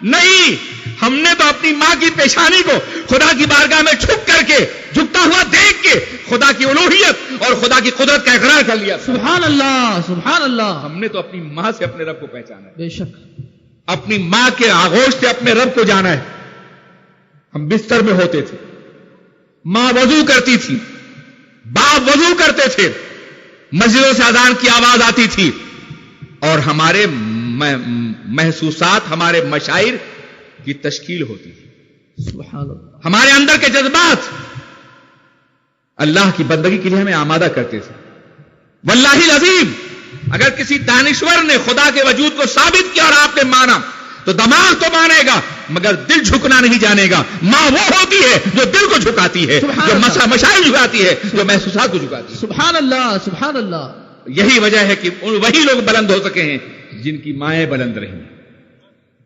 نہیں, ہم نے تو اپنی ماں کی پیشانی کو خدا کی بارگاہ میں چھپ کر کے, جھکتا ہوا دیکھ کے خدا کی الوہیت اور خدا کی قدرت کا اقرار کر لیا.
سبحان اللہ سبحان اللہ.
ہم نے تو اپنی ماں سے اپنے رب کو پہچانا ہے,
بے شک
اپنی ماں کے آغوش سے اپنے رب کو جانا ہے. ہم بستر میں ہوتے تھے, ماں وضو کرتی تھی, باپ وضو کرتے تھے, مسجدوں سے اذان کی آواز آتی تھی اور ہمارے محسوسات, ہمارے مشاعر کی تشکیل ہوتی تھی.
سبحان اللہ.
ہمارے اندر کے جذبات اللہ کی بندگی کے لیے ہمیں آمادہ کرتے تھے. واللہ العظیم اگر کسی دانشور نے خدا کے وجود کو ثابت کیا اور آپ نے مانا تو دماغ تو مانے گا مگر دل جھکنا نہیں جانے گا. ماں وہ ہوتی ہے جو دل کو جھکاتی ہے, جو مشاعر جھکاتی ہے, جو محسوسات کو جھکاتی ہے.
سبحان اللہ سبحان اللہ.
یہی وجہ ہے کہ وہی لوگ بلند ہو سکے ہیں جن کی مائیں بلند رہی ہیں.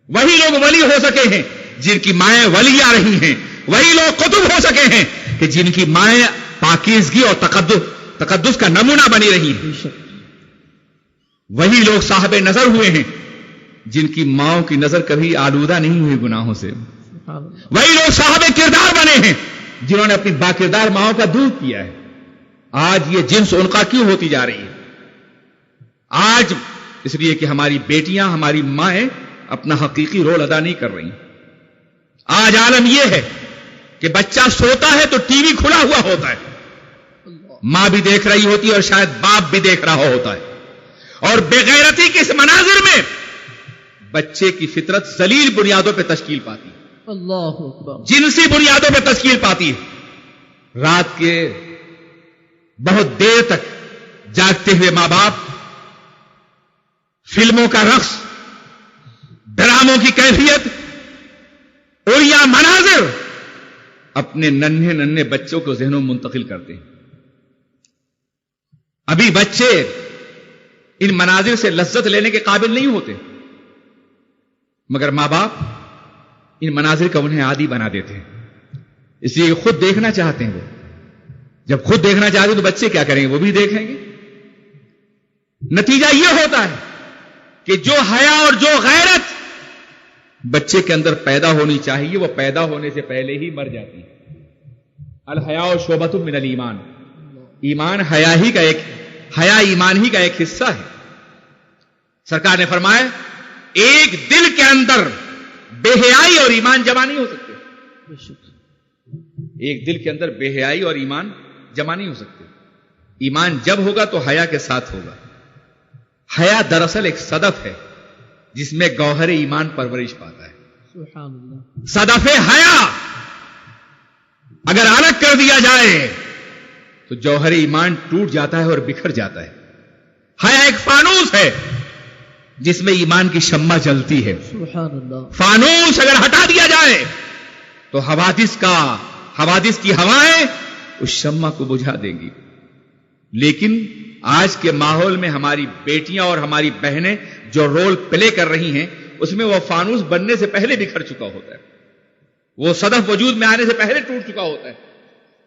وہی لوگ ولی ہو سکے ہیں جن کی مائیں ولیاں رہی ہیں. وہی لوگ قطب ہو سکے ہیں کہ جن کی مائیں پاکیزگی اور تقدس کا نمونہ بنی رہی ہیں. وہی لوگ صاحب نظر ہوئے ہیں جن کی ماؤں کی نظر کبھی آلودہ نہیں ہوئی گناہوں سے. وہی لوگ صاحب کردار بنے ہیں جنہوں نے اپنی باکردار ماؤں کا دودھ پیا ہے. آج یہ جنس ان کا کیوں ہوتی جا رہی ہے؟ آج اس لیے کہ ہماری بیٹیاں, ہماری مائیں اپنا حقیقی رول ادا نہیں کر رہی. آج عالم یہ ہے کہ بچہ سوتا ہے تو ٹی وی کھلا ہوا ہوتا ہے, ماں بھی دیکھ رہی ہوتی ہے اور شاید باپ بھی دیکھ رہا ہوتا ہے. اور بےغیرتی کے اس مناظر میں بچے کی فطرت ذلیل بنیادوں پہ تشکیل پاتی ہے,
اللہ اکبر,
جنسی بنیادوں پہ تشکیل پاتی ہے. رات کے بہت دیر تک جاگتے ہوئے ماں باپ فلموں کا رقص, ڈراموں کی کیفیت اور یا مناظر اپنے ننھے ننھے بچوں کو ذہنوں میں منتقل کرتے ہیں. ابھی بچے ان مناظر سے لذت لینے کے قابل نہیں ہوتے مگر ماں باپ ان مناظر کا انہیں عادی بنا دیتے ہیں. اس لیے خود دیکھنا چاہتے ہیں. وہ جب خود دیکھنا چاہتے ہیں تو بچے کیا کریں گے؟ وہ بھی دیکھیں گے. نتیجہ یہ ہوتا ہے کہ جو حیا اور جو غیرت بچے کے اندر پیدا ہونی چاہیے وہ پیدا ہونے سے پہلے ہی مر جاتی ہے. الحیاء شعبۃ من الایمان, ایمان حیا ایمان ہی کا ایک حصہ ہے. سرکار نے فرمایا ایک دل کے اندر بے حیائی اور ایمان جمع نہیں ہو سکتے. ایک دل کے اندر بے حیائی اور ایمان جمع نہیں ہو سکتے. ایمان جب ہوگا تو حیا کے ساتھ ہوگا. حیا دراصل ایک صدف ہے جس میں گوہر ایمان پرورش پاتا ہے.
سبحان اللہ.
صدف حیا اگر الگ کر دیا جائے تو جوہر ایمان ٹوٹ جاتا ہے اور بکھر جاتا ہے. حیا ایک فانوس ہے جس میں ایمان کی شمع جلتی ہے.
سبحان اللہ.
فانوس اگر ہٹا دیا جائے تو حوادث کی ہوائیں اس شمع کو بجھا دیں گی. لیکن آج کے ماحول میں ہماری بیٹیاں اور ہماری بہنیں جو رول پلے کر رہی ہیں اس میں وہ فانوس بننے سے پہلے بکھر چکا ہوتا ہے, وہ صدف وجود میں آنے سے پہلے ٹوٹ چکا ہوتا ہے.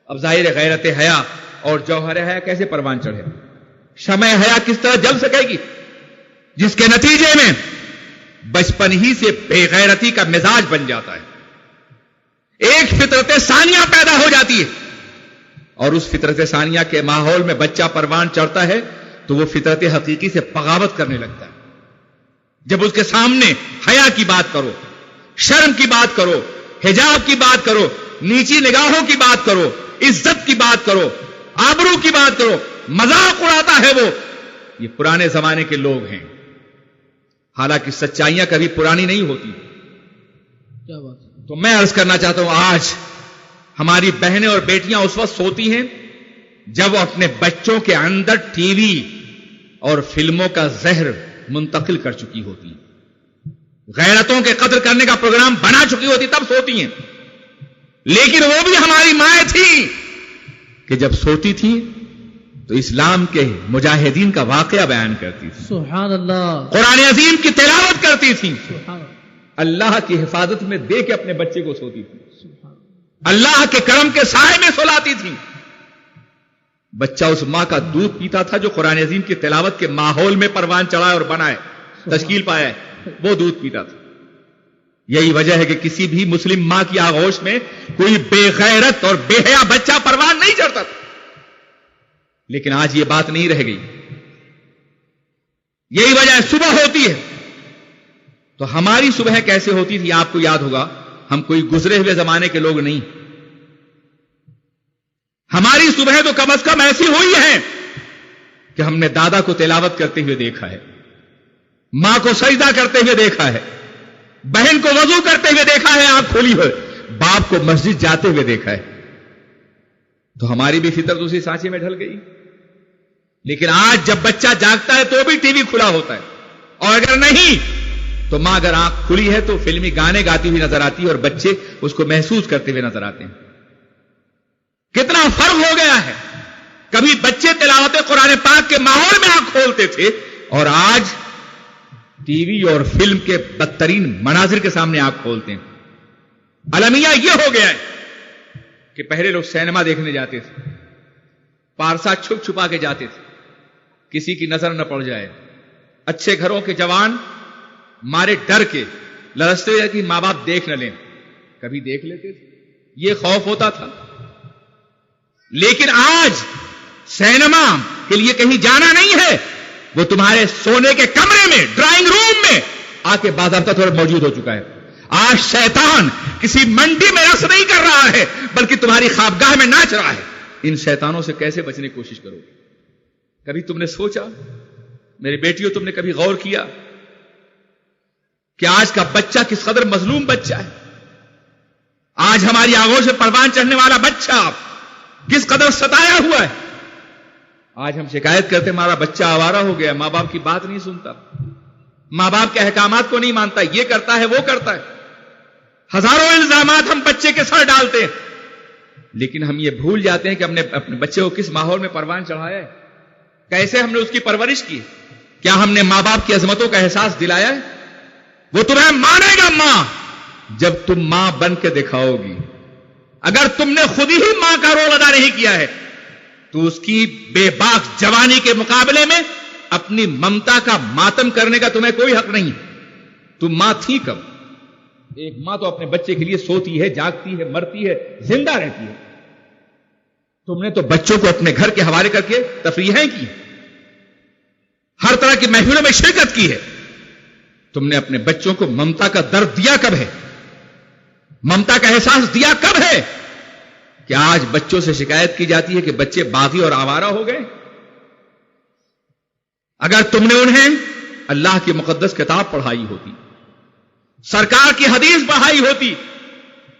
اب ظاہر غیرت حیا اور جوہر حیا کیسے پروان چڑھے؟ شمع حیا کس طرح جل سکے گی جس کے نتیجے میں بچپن ہی سے بے غیرتی کا مزاج بن جاتا ہے. ایک فطرت ثانیہ پیدا ہو جاتی ہے اور اس فطرت ثانیہ کے ماحول میں بچہ پروان چڑھتا ہے تو وہ فطرت حقیقی سے بغاوت کرنے لگتا ہے. جب اس کے سامنے حیا کی بات کرو, شرم کی بات کرو, حجاب کی بات کرو, نیچی نگاہوں کی بات کرو, عزت کی بات کرو, آبرو کی بات کرو, مذاق اڑاتا ہے وہ. یہ پرانے زمانے کے لوگ ہیں, حالانکہ سچائیاں کبھی پرانی نہیں ہوتی.
کیا بات ہے.
تو میں عرض کرنا چاہتا ہوں, آج ہماری بہنیں اور بیٹیاں اس وقت سوتی ہیں جب وہ اپنے بچوں کے اندر ٹی وی اور فلموں کا زہر منتقل کر چکی ہوتی ہیں, غیرتوں کے قتل کرنے کا پروگرام بنا چکی ہوتی, تب سوتی ہیں. لیکن وہ بھی ہماری مائیں تھی کہ جب سوتی تھی تو اسلام کے مجاہدین کا واقعہ بیان کرتی تھی,
سبحان اللہ.
قرآن عظیم کی تلاوت کرتی تھی,
سبحان اللہ.
اللہ کی حفاظت میں دے کے اپنے بچے کو سوتی تھی,
سبحان اللہ.
اللہ کے کرم کے سائے میں سلاتی تھی. بچہ اس ماں کا دودھ پیتا تھا جو قرآن عظیم کی تلاوت کے ماحول میں پروان چڑھا اور بنائے, تشکیل پایا ہے, وہ دودھ پیتا تھا. یہی وجہ ہے کہ کسی بھی مسلم ماں کی آغوش میں کوئی بے غیرت اور بے حیا بچہ پروان نہیں چڑھتا تھا. لیکن آج یہ بات نہیں رہ گئی. یہی وجہ ہے صبح ہوتی ہے تو ہماری صبح کیسے ہوتی تھی آپ کو یاد ہوگا. ہم کوئی گزرے ہوئے زمانے کے لوگ نہیں. ہماری صبح تو کم از کم ایسی ہوئی ہے کہ ہم نے دادا کو تلاوت کرتے ہوئے دیکھا ہے, ماں کو سجدہ کرتے ہوئے دیکھا ہے, بہن کو وضو کرتے ہوئے دیکھا ہے آنکھ کھولی ہوئے, باپ کو مسجد جاتے ہوئے دیکھا ہے. تو ہماری بھی فطرت اسی سانچے میں ڈھل گئی. لیکن آج جب بچہ جاگتا ہے تو بھی ٹی وی کھلا ہوتا ہے, اور اگر نہیں تو ماں اگر آنکھ کھلی ہے تو فلمی گانے گاتی ہوئی نظر آتی ہے اور بچے اس کو محسوس کرتے ہوئے نظر آتے ہیں. کتنا فرق ہو گیا ہے. کبھی بچے تلاوت قرآن پاک کے ماحول میں آنکھ کھولتے تھے اور آج ٹی وی اور فلم کے بدترین مناظر کے سامنے آنکھ کھولتے ہیں. المیہ یہ ہو گیا ہے کہ پہلے لوگ سینما دیکھنے جاتے تھے, پارسا چھپ چھپا کے جاتے تھے, کسی کی نظر نہ پڑ جائے. اچھے گھروں کے جوان مارے ڈر کے لرزتے ہوئے کہ ماں باپ دیکھ نہ لیں, کبھی دیکھ لیتے تھے, یہ خوف ہوتا تھا. لیکن آج سینما کے لیے کہیں جانا نہیں ہے, وہ تمہارے سونے کے کمرے میں, ڈرائنگ روم میں آ کے باضابطہ طور پر موجود ہو چکا ہے. آج شیطان کسی منڈی میں رقص نہیں کر رہا ہے بلکہ تمہاری خوابگاہ میں ناچ رہا ہے. ان شیطانوں سے کیسے بچنے کی کوشش کرو. کبھی تم نے سوچا, میری بیٹیوں, تم نے کبھی غور کیا کہ آج کا بچہ کس قدر مظلوم بچہ ہے؟ آج ہماری آغوش میں پروان چڑھنے والا بچہ کس قدر ستایا ہوا ہے. آج ہم شکایت کرتے ہمارا بچہ آوارہ ہو گیا, ماں باپ کی بات نہیں سنتا, ماں باپ کے احکامات کو نہیں مانتا, یہ کرتا ہے وہ کرتا ہے. ہزاروں الزامات ہم بچے کے سر ڈالتے ہیں, لیکن ہم یہ بھول جاتے ہیں کہ ہم نے اپنے بچے کو کس ماحول میں پروان چڑھایا ہے, کیسے ہم نے اس کی پرورش کی, کیا ہم نے ماں باپ کی عظمتوں کا احساس دلایا ہے. وہ تمہیں مانے گا ماں جب تم ماں بن کے دکھاؤ گی. اگر تم نے خود ہی ماں کا رول ادا نہیں کیا ہے تو اس کی بے باک جوانی کے مقابلے میں اپنی ممتا کا ماتم کرنے کا تمہیں کوئی حق نہیں. تم ماں تھی کب؟ ایک ماں تو اپنے بچے کے لیے سوتی ہے, جاگتی ہے, مرتی ہے, زندہ رہتی ہے. تم نے تو بچوں کو اپنے گھر کے حوالے کر کے تفریحیں کی, ہر طرح کی محفلوں میں شرکت کی ہے. تم نے اپنے بچوں کو ممتا کا درد دیا کب ہے؟ ممتا کا احساس دیا کب ہے کہ آج بچوں سے شکایت کی جاتی ہے کہ بچے باغی اور آوارہ ہو گئے؟ اگر تم نے انہیں اللہ کی مقدس کتاب پڑھائی ہوتی, سرکار کی حدیث پڑھائی ہوتی,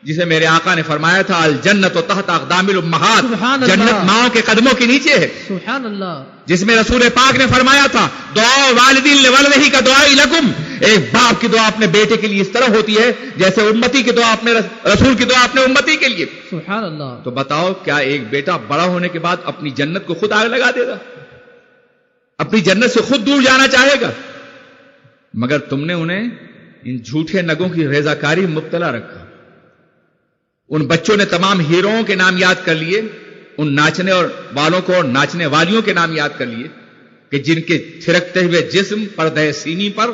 جسے میرے آقا نے فرمایا تھا الجنت تحت اقدام الامہات،
سبحان اللہ،
جنت ماؤں کے قدموں کے نیچے ہے،
سبحان اللہ،
جس میں رسول پاک نے فرمایا تھا دعا والدین لولدہ کا دعا لکم، ایک باپ کی دعا اپنے بیٹے کے لیے اس طرح ہوتی ہے جیسے امتی کی دعا اپنے رسول کی دعا اپنے امتی کے لیے۔
سبحان اللہ۔
تو بتاؤ کیا ایک بیٹا بڑا ہونے کے بعد اپنی جنت کو خود آگ لگا دے گا، اپنی جنت سے خود دور جانا چاہے گا؟ مگر تم نے انہیں ان جھوٹے نگوں کی رضاکاری مبتلا رکھا۔ ان بچوں نے تمام ہیروؤں کے نام یاد کر لیے، ان ناچنے اور والوں کو اور ناچنے والیوں کے نام یاد کر لیے کہ جن کے تھرکتے ہوئے جسم پردہ سینی پر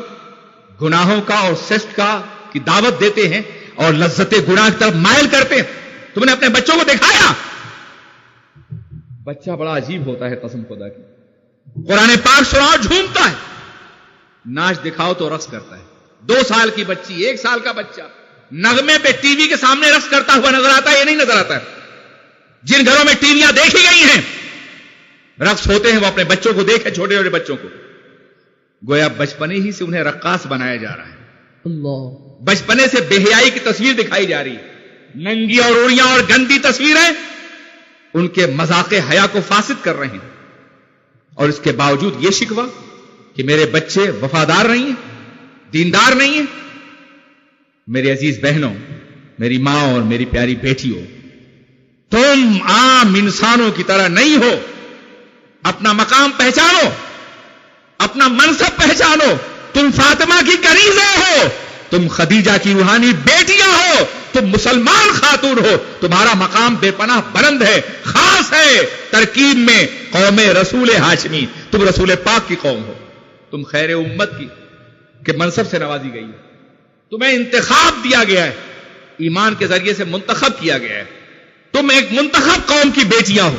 گناہوں کا اور سسٹ کا کی دعوت دیتے ہیں اور لذت گناہ کی طرف مائل کرتے ہیں۔ تم نے اپنے بچوں کو دکھایا؟ بچہ بڑا عجیب ہوتا ہے قسم خدا کی، قرآن پاک سناؤ جھومتا ہے، ناچ دکھاؤ تو رقص کرتا ہے۔ 2 سال کی بچی، 1 سال کا بچہ نغمے پہ ٹی وی کے سامنے رقص کرتا ہوا نظر آتا ہے یا نہیں نظر آتا ہے؟ جن گھروں میں ٹی ویاں دیکھی گئی ہیں رقص ہوتے ہیں، وہ اپنے بچوں کو دیکھیں، چھوٹے چھوٹے بچوں کو، گویا بچپنے ہی سے انہیں رقاص بنایا جا رہا ہے،
اللہ،
بچپنے سے بے حیائی کی تصویر دکھائی جا رہی ہے، ننگی اور اوڑیاں اور گندی تصویریں ان کے مذاق حیا کو فاسد کر رہے ہیں، اور اس کے باوجود یہ شکوہ کہ میرے بچے وفادار نہیں ہیں، دیندار نہیں ہیں۔ میری عزیز بہنوں، میری ماں اور میری پیاری بیٹیوں، تم عام انسانوں کی طرح نہیں ہو، اپنا مقام پہچانو، اپنا منصب پہچانو، تم فاطمہ کی کنیزیں ہو، تم خدیجہ کی روحانی بیٹیاں ہو، تم مسلمان خاتون ہو، تمہارا مقام بے پناہ بلند ہے، خاص ہے، ترکیب میں قوم رسول ہاشمی، تم رسول پاک کی قوم ہو، تم خیر امت کی کہ منصب سے نوازی گئی ہے، تمہیں انتخاب دیا گیا ہے، ایمان کے ذریعے سے منتخب کیا گیا ہے، تم ایک منتخب قوم کی بیٹیاں ہو،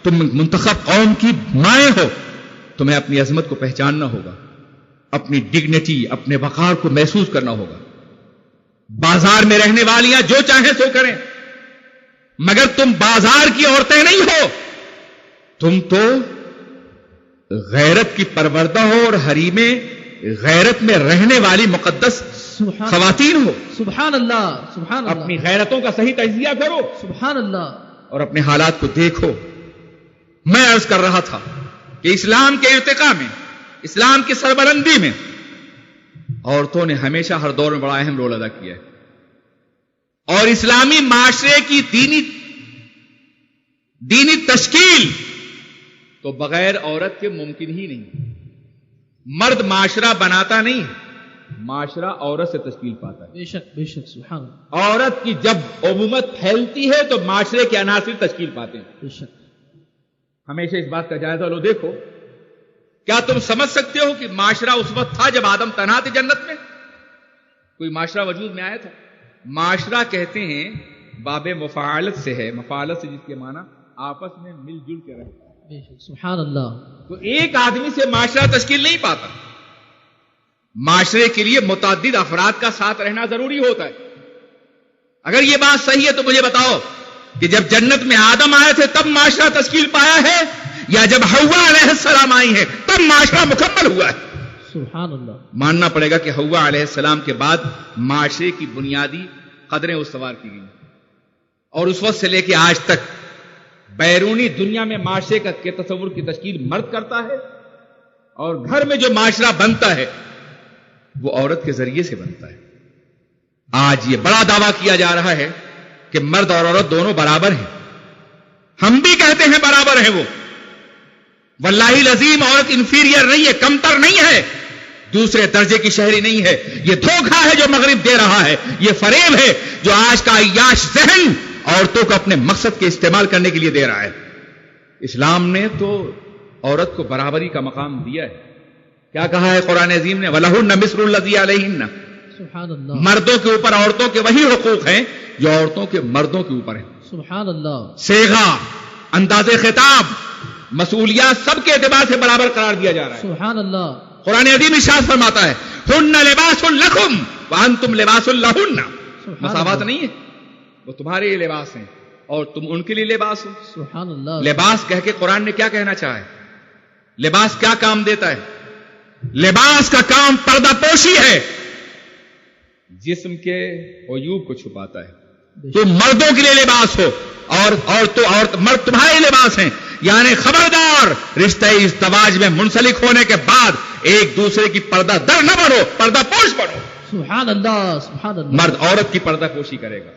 تم ایک منتخب قوم کی مائیں ہو، تمہیں اپنی عظمت کو پہچاننا ہوگا، اپنی ڈگنیٹی، اپنے وقار کو محسوس کرنا ہوگا۔ بازار میں رہنے والیاں جو چاہیں سو کریں، مگر تم بازار کی عورتیں نہیں ہو، تم تو غیرت کی پروردہ ہو اور حریم غیرت میں رہنے والی مقدس خواتین ہو۔
سبحان اللہ، سبحان اللہ،
اپنی غیرتوں کا صحیح تجزیہ کرو
سبحان اللہ،
اور اپنے حالات کو دیکھو۔ میں عرض کر رہا تھا کہ اسلام کے ارتقاء میں، اسلام کی سربلندی میں عورتوں نے ہمیشہ ہر دور میں بڑا اہم رول ادا کیا ہے، اور اسلامی معاشرے کی دینی تشکیل تو بغیر عورت کے ممکن ہی نہیں۔ مرد معاشرہ بناتا نہیں، معاشرہ عورت سے تشکیل پاتا ہے۔
بے شک بے شک، سبحان اللہ،
عورت کی جب عمومت پھیلتی ہے تو معاشرے کے عناصر تشکیل پاتے ہیں۔
بے شک،
ہمیشہ اس بات کا جائزہ لو، دیکھو کیا تم سمجھ سکتے ہو کہ معاشرہ اس وقت تھا جب آدم تنہا تھے جنت میں؟ کوئی معاشرہ وجود میں آیا تھا؟ معاشرہ کہتے ہیں باب مفاعلت سے ہے، مفاعلت سے جس کے معنی آپس میں مل جل کے رہتا ہے۔
بے شک، سبحان اللہ،
تو ایک آدمی سے معاشرہ تشکیل نہیں پاتا، معاشرے کے لیے متعدد افراد کا ساتھ رہنا ضروری ہوتا ہے۔ اگر یہ بات صحیح ہے تو مجھے بتاؤ کہ جب جنت میں آدم آئے تھے تب معاشرہ تشکیل پایا ہے، یا جب حوا علیہ السلام آئی ہیں تب معاشرہ مکمل ہوا ہے؟
سبحان اللہ،
ماننا پڑے گا کہ حوا علیہ السلام کے بعد معاشرے کی بنیادی قدریں استوار کی گئی، اور اس وقت سے لے کے آج تک بیرونی دنیا میں معاشرے کے تصور کی تشکیل مرد کرتا ہے، اور گھر میں جو معاشرہ بنتا ہے وہ عورت کے ذریعے سے بنتا ہے۔ آج یہ بڑا دعویٰ کیا جا رہا ہے کہ مرد اور عورت دونوں برابر ہیں، ہم بھی کہتے ہیں برابر ہیں وہ، واللہ العظیم عورت انفیریئر نہیں ہے، کمتر نہیں ہے، دوسرے درجے کی شہری نہیں ہے۔ یہ دھوکہ ہے جو مغرب دے رہا ہے، یہ فریب ہے جو آج کا عیاش ذہن عورتوں کو اپنے مقصد کے استعمال کرنے کے لیے دے رہا ہے۔ اسلام نے تو عورت کو برابری کا مقام دیا ہے۔ کیا کہا ہے قرآن عظیم نے؟ وَلَهُنَّ مِثْلُ الَّذِي عَلَيْهِنَّ،
سبحان اللہ،
مردوں کے اوپر عورتوں کے وہی حقوق ہیں جو عورتوں کے مردوں کے اوپر ہیں۔
سبحان اللہ،
صیغہ، انداز خطاب، مسئولیات سب کے اعتبار سے برابر قرار دیا جا رہا ہے۔
سبحان اللہ،
قرآن عظیم ارشاد فرماتا ہے ہن لباس لکم وانتم لباس لہن، مساوات نہیں ہے، وہ تمہارے لیے لباس ہیں اور تم ان کے لیے لباس ہو۔
سبحان اللہ،
لباس کہہ کے قرآن نے کیا کہنا چاہا ہے؟ لباس کیا کام دیتا ہے؟ لباس کا کام پردہ پوشی ہے، جسم کے عیوب کو چھپاتا ہے، تو مردوں کے لیے لباس ہو اور مرد تمہارے لباس ہیں. یعنی خبردار رشتہ ازدواج میں منسلک ہونے کے بعد ایک دوسرے کی پردہ در نہ بنو, پردہ پوش بنو.
سبحان اللہ سبحان اللہ.
مرد عورت کی پردہ پوشی کرے گا,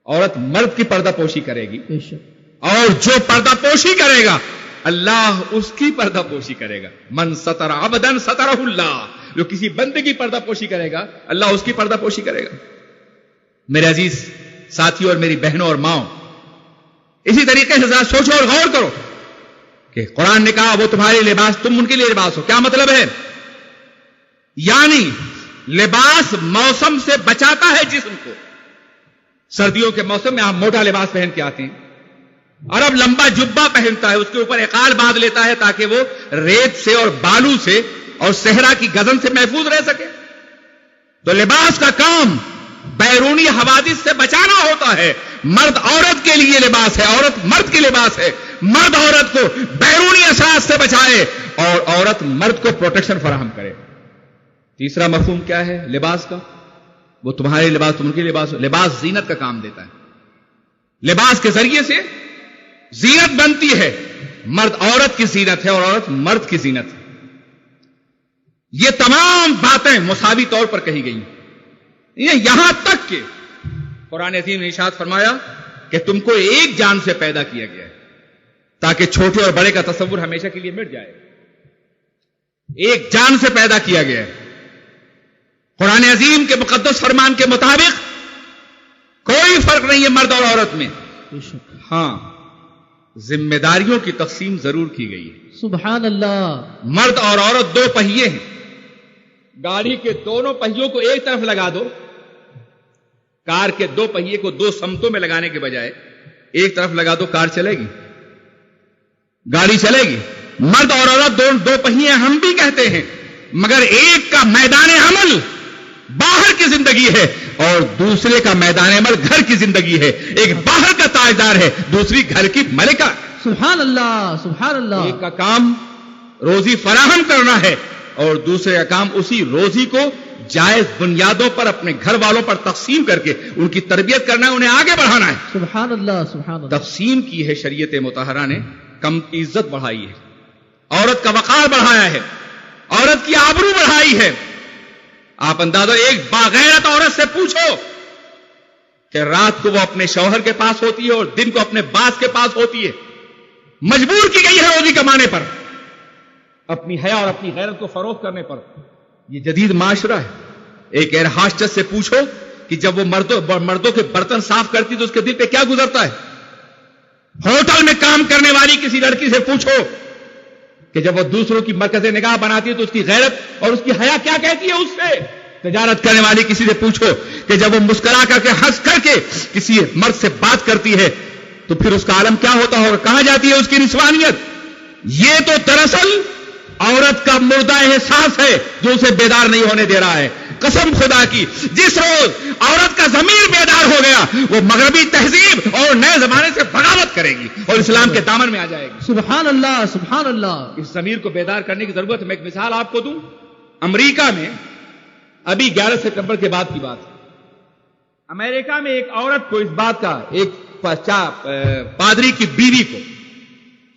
عورت مرد کی پردہ پوشی کرے گی,
بے شک.
اور جو پردہ پوشی کرے گا اللہ اس کی پردہ پوشی کرے گا. من ستر عبدن سترہ اللہ, جو کسی بندے کی پردہ پوشی کرے گا اللہ اس کی پردہ پوشی کرے گا. میرے عزیز ساتھیوں اور میری بہنوں اور ماؤں, اسی طریقے سے ذرا سوچو اور غور کرو کہ قرآن نے کہا وہ تمہارے لباس, تم ان کے لیے لباس ہو. کیا مطلب ہے؟ یعنی لباس موسم سے بچاتا ہے جسم کو. سردیوں کے موسم میں آپ موٹا لباس پہن کے آتے ہیں, عرب لمبا جبہ پہنتا ہے, اس کے اوپر اقال باندھ لیتا ہے تاکہ وہ ریت سے اور بالو سے اور صحرا کی گزن سے محفوظ رہ سکے. تو لباس کا کام بیرونی حوادث سے بچانا ہوتا ہے. مرد عورت کے لیے لباس ہے, عورت مرد کے لباس ہے. مرد عورت کو بیرونی اثرات سے بچائے اور عورت مرد کو پروٹیکشن فراہم کرے. تیسرا مفہوم کیا ہے لباس کا؟ وہ تمہارے لباس, تم ان کے لباس. لباس زینت کا کام دیتا ہے. لباس کے ذریعے سے زینت بنتی ہے. مرد عورت کی زینت ہے اور عورت مرد کی زینت ہے. یہ تمام باتیں مساوی طور پر کہی گئی. یہاں تک کہ قرآن عظیم نے ارشاد فرمایا کہ تم کو ایک جان سے پیدا کیا گیا ہے تاکہ چھوٹے اور بڑے کا تصور ہمیشہ کے لیے مٹ جائے. ایک جان سے پیدا کیا گیا ہے. قرآن عظیم کے مقدس فرمان کے مطابق کوئی فرق نہیں ہے مرد اور عورت میں. ہاں, ذمہ داریوں کی تقسیم ضرور کی گئی ہے.
سبحان اللہ.
مرد اور عورت دو پہیے ہیں. گاڑی کے دونوں پہیوں کو ایک طرف لگا دو, کار کے دو پہیے کو دو سمتوں میں لگانے کے بجائے ایک طرف لگا دو, کار چلے گی, گاڑی چلے گی. مرد اور عورت دو پہیے ہم بھی کہتے ہیں, مگر ایک کا میدان عمل باہر کی زندگی ہے اور دوسرے کا میدان عمل گھر کی زندگی ہے. ایک باہر کا تاجدار ہے, دوسری گھر کی ملکہ.
سبحان اللہ سبحان اللہ.
ایک کا کام روزی فراہم کرنا ہے اور دوسرے کا کام اسی روزی کو جائز بنیادوں پر اپنے گھر والوں پر تقسیم کر کے ان کی تربیت کرنا ہے, انہیں آگے بڑھانا ہے.
سبحان اللہ سبحان اللہ.
تقسیم کی ہے شریعت مطہرہ نے, کم کی عزت بڑھائی ہے, عورت کا وقار بڑھایا ہے, عورت کی آبرو بڑھائی ہے. آپ اندازہ ایک باغیرت عورت سے پوچھو کہ رات کو وہ اپنے شوہر کے پاس ہوتی ہے اور دن کو اپنے باس کے پاس ہوتی ہے, مجبور کی گئی ہے روزی کمانے پر, اپنی حیا اور اپنی غیرت کو فروغ کرنے پر. یہ جدید معاشرہ ہے. ایک ایئر ہاسٹس سے پوچھو کہ جب وہ مردوں کے برتن صاف کرتی تو اس کے دل پہ کیا گزرتا ہے. ہوٹل میں کام کرنے والی کسی لڑکی سے پوچھو کہ جب وہ دوسروں کی مرکز نگاہ بناتی ہے تو اس کی غیرت اور اس کی حیا کیا کہتی ہے اس سے. تجارت کرنے والی کسی سے پوچھو کہ جب وہ مسکرا کر کے ہنس کر کے کسی مرد سے بات کرتی ہے تو پھر اس کا عالم کیا ہوتا ہے اور کہاں جاتی ہے اس کی نسوانیت. یہ تو دراصل عورت کا مردہ احساس ہے جو اسے بیدار نہیں ہونے دے رہا ہے. قسم خدا کی, جس روز عورت کا ضمیر بیدار ہو گیا وہ مغربی تہذیب اور نئے زمانے سے بغاوت کرے گی اور اسلام کے دامن میں آ جائے گی.
سبحان اللہ سبحان اللہ.
اس ضمیر کو بیدار کرنے کی ضرورت ہے. میں ایک مثال آپ کو دوں. امریکہ میں ابھی 11 ستمبر کے بعد کی بات ہے. امریکہ میں ایک عورت کو اس بات کا, ایک پادری کی بیوی کو,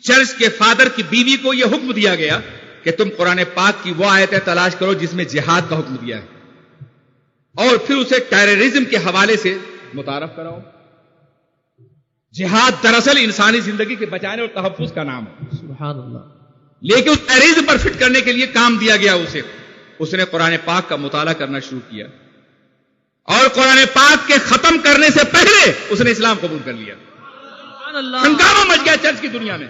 چرچ کے فادر کی بیوی کو یہ حکم دیا گیا کہ تم قرآن پاک کی وہ آیتیں تلاش کرو جس میں جہاد کا حکم دیا ہے اور پھر اسے ٹیررزم کے حوالے سے متعارف کراؤ. جہاد دراصل انسانی زندگی کے بچانے اور تحفظ کا نام ہے.
سبحان اللہ.
لیکن اس ٹیررزم پر فٹ کرنے کے لیے کام دیا گیا اسے. اس نے قرآن پاک کا مطالعہ کرنا شروع کیا اور قرآن پاک کے ختم کرنے سے پہلے اس نے اسلام قبول کر لیا. ہنگامہ مچ گیا چرچ کی دنیا میں,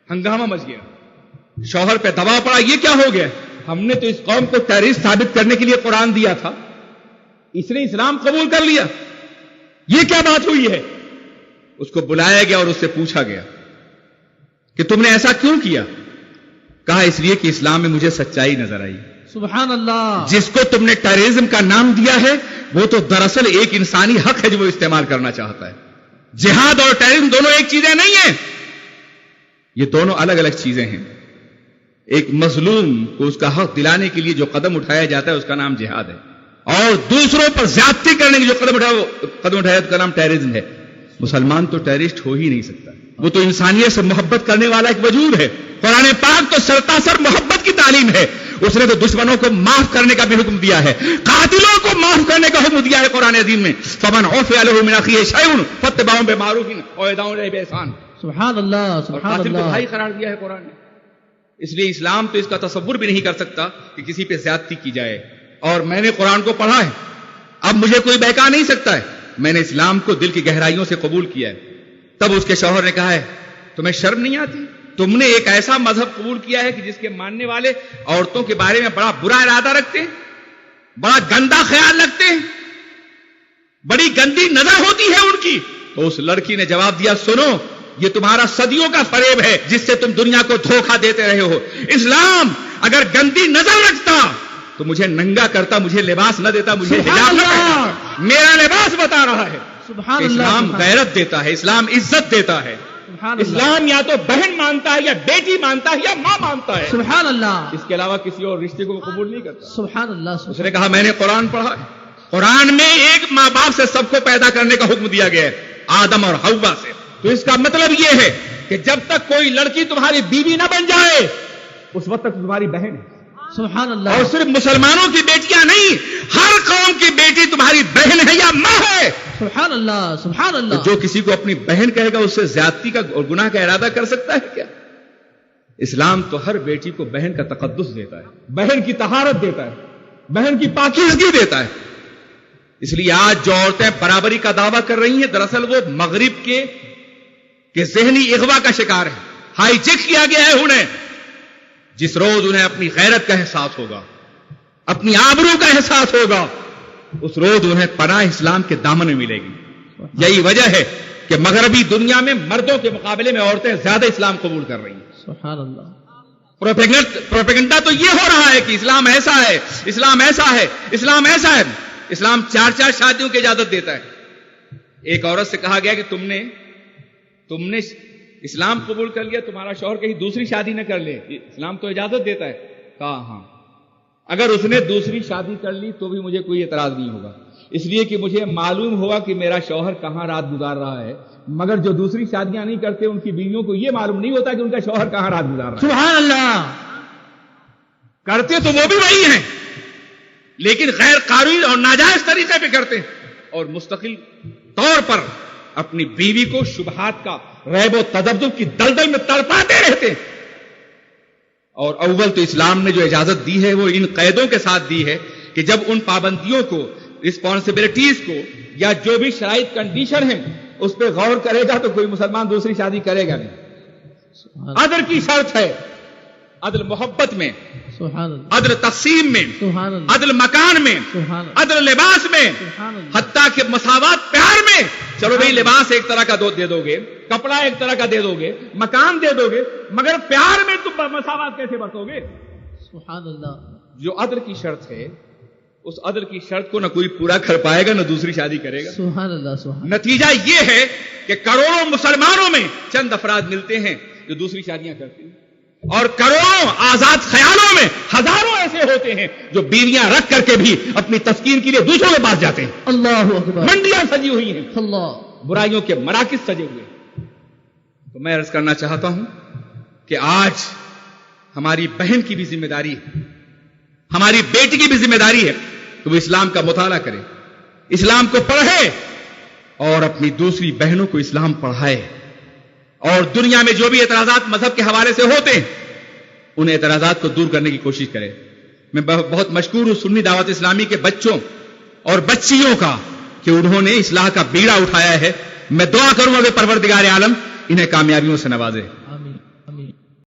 ہنگامہ مچ گیا. شوہر پہ دباؤ پڑا, یہ کیا ہو گیا, ہم نے تو اس قوم کو ٹیررسٹ ثابت کرنے کے لیے قرآن دیا تھا, اس نے اسلام قبول کر لیا, یہ کیا بات ہوئی ہے. اس کو بلایا گیا اور اس سے پوچھا گیا کہ تم نے ایسا کیوں کیا. کہا اس لیے کہ اسلام میں مجھے سچائی نظر آئی.
سبحان اللہ.
جس کو تم نے ٹیررزم کا نام دیا ہے وہ تو دراصل ایک انسانی حق ہے جو وہ استعمال کرنا چاہتا ہے. جہاد اور ٹیررزم دونوں ایک چیزیں نہیں ہیں, یہ دونوں الگ الگ چیزیں ہیں. ایک مظلوم کو اس کا حق دلانے کے لیے جو قدم اٹھایا جاتا ہے اس کا نام جہاد ہے. اور دوسروں پر زیادتی کرنے کی جو قدم اٹھایا اس کا نام ٹیررزم ہے. مسلمان تو ٹیررسٹ ہو ہی نہیں سکتا. وہ تو انسانیت سے محبت کرنے والا ایک وجود ہے. قرآن پاک تو سرتاسر محبت کی تعلیم ہے. اس نے تو دشمنوں کو معاف کرنے کا بھی حکم دیا ہے, قاتلوں کو معاف کرنے کا حکم دیا ہے قرآن عظیم میں. فمن عفی له من اخیہ شیء فاتباع بمعروف و اداء الیہ باحسان.
سبحان اللہ, سبحان
قاتل کو
اللہ.
بھائی قرار دیا ہے قرآن نے. اس لیے اسلام تو اس کا تصور بھی نہیں کر سکتا کہ کسی پہ زیادتی کی جائے. اور میں نے قرآن کو پڑھا ہے, اب مجھے کوئی بہکا نہیں سکتا ہے. میں نے اسلام کو دل کی گہرائیوں سے قبول کیا ہے. تب اس کے شوہر نے کہا ہے تمہیں شرم نہیں آتی؟ تم نے ایک ایسا مذہب قبول کیا ہے کہ جس کے ماننے والے عورتوں کے بارے میں بڑا برا ارادہ رکھتے ہیں, بڑا گندا خیال رکھتے ہیں, بڑی گندی نظر ہوتی ہے ان کی. تو اس لڑکی نے جواب دیا سنو, یہ تمہارا صدیوں کا فریب ہے جس سے تم دنیا کو دھوکہ دیتے رہے ہو. اسلام اگر گندی نظر رکھتا تو مجھے ننگا کرتا, مجھے لباس نہ دیتا, مجھے حجاب نہ پہناتا. میرا لباس بتا رہا ہے.
سبحان اللہ.
اسلام غیرت دیتا ہے, اسلام عزت دیتا ہے.
سبحان اللہ.
اسلام یا تو بہن مانتا ہے, یا بیٹی مانتا ہے, یا ماں مانتا ہے.
سبحان اللہ.
اس کے علاوہ کسی اور رشتے کو قبول نہیں کرتا.
سبحان اللہ.
اس نے کہا میں نے قرآن پڑھا ہے, قرآن میں ایک ماں باپ سے سب کو پیدا کرنے کا حکم دیا گیا ہے, آدم اور حوا سے. تو اس کا مطلب یہ ہے کہ جب تک کوئی لڑکی تمہاری بیوی نہ بن جائے اس وقت تک تمہاری بہن ہے.
سبحان اللہ.
اور صرف مسلمانوں کی بیٹیاں نہیں, ہر قوم کی بیٹی تمہاری بہن ہے یا ماں ہے.
سبحان اللہ, سبحان اللہ.
جو کسی کو اپنی بہن کہے گا اس سے زیادتی کا اور گناہ کا ارادہ کر سکتا ہے کیا؟ اسلام تو ہر بیٹی کو بہن کا تقدس دیتا ہے, بہن کی طہارت دیتا ہے, بہن کی پاکیزگی دیتا ہے. اس لیے آج جو عورتیں برابری کا دعویٰ کر رہی ہیں دراصل وہ مغرب کے ذہنی اغوا کا شکار ہے. ہائی جیک کیا گیا ہے انہیں. جس روز انہیں اپنی غیرت کا احساس ہوگا, اپنی آبرو کا احساس ہوگا, اس روز انہیں پناہ اسلام کے دامن میں ملے گی. یہی وجہ ہے کہ مغربی دنیا میں مردوں کے مقابلے میں عورتیں زیادہ اسلام قبول کر رہی ہیں.
سبحان اللہ.
پروپیگنڈا تو یہ ہو رہا ہے کہ اسلام ایسا ہے, اسلام ایسا ہے, اسلام ایسا ہے. اسلام 4 شادیوں کی اجازت دیتا ہے. ایک عورت سے کہا گیا کہ تم نے اسلام قبول کر لیا, تمہارا شوہر کہیں دوسری شادی نہ کر لے, اسلام تو اجازت دیتا ہے. کہا ہاں, اگر اس نے دوسری شادی کر لی تو بھی مجھے کوئی اعتراض نہیں ہوگا, اس لیے کہ مجھے معلوم ہوگا کہ میرا شوہر کہاں رات گزار رہا ہے. مگر جو دوسری شادیاں نہیں کرتے ان کی بیویوں کو یہ معلوم نہیں ہوتا کہ ان کا شوہر کہاں رات گزار رہا ہے.
سبحان اللہ.
کرتے تو وہ بھی وہی ہیں لیکن غیر قانونی اور ناجائز طریقے پہ کرتے ہیں, اور مستقل طور پر اپنی بیوی کو شبہات کا ریب و تذبذب کی دلدل میں تڑپاتے رہتے ہیں. اور اول تو اسلام نے جو اجازت دی ہے وہ ان قیدوں کے ساتھ دی ہے کہ جب ان پابندیوں کو, رسپانسبلٹیز کو, یا جو بھی شرائط کنڈیشن ہیں اس پہ غور کرے گا تو کوئی مسلمان دوسری شادی کرے گا نہیں. عدل کی شرط ہے, عدل محبت میں, عدل تقسیم میں, عدل مکان میں, عدل لباس میں, حتیٰ کہ مساوات پیار میں. چلو بھئی لباس ایک طرح کا دے دو گے, کپڑا ایک طرح کا دے دو گے, مکان دے دو گے, مگر پیار میں تم مساوات کیسے برتو گے؟
سبحان اللہ.
جو عدل کی شرط ہے اس عدل کی شرط کو نہ کوئی پورا کر پائے گا نہ دوسری شادی کرے گا.
سبحان اللہ. سبحان.
نتیجہ یہ ہے کہ کروڑوں مسلمانوں میں چند افراد ملتے ہیں جو دوسری شادیاں کرتے ہیں, اور کروڑوں آزاد خیالوں میں ہزاروں ایسے ہوتے ہیں جو بیویاں رکھ کر کے بھی اپنی تسکین کے لیے دوسروں کے پاس جاتے ہیں.
اللہ اکبر.
منڈیاں سجی ہوئی ہیں,
اللہ,
برائیوں کے مراکز سجے ہوئے. تو میں عرض کرنا چاہتا ہوں کہ آج ہماری بہن کی بھی ذمہ داری ہے, ہماری بیٹی کی بھی ذمہ داری ہے کہ وہ اسلام کا مطالعہ کرے, اسلام کو پڑھے اور اپنی دوسری بہنوں کو اسلام پڑھائے. اور دنیا میں جو بھی اعتراضات مذہب کے حوالے سے ہوتے ہیں ان اعتراضات کو دور کرنے کی کوشش کرے. میں بہت مشکور ہوں سنی دعوت اسلامی کے بچوں اور بچیوں کا کہ انہوں نے اصلاح کا بیڑا اٹھایا ہے. میں دعا کروں گا کہ پروردگار عالم انہیں کامیابیوں سے نوازے.
آمین, آمین.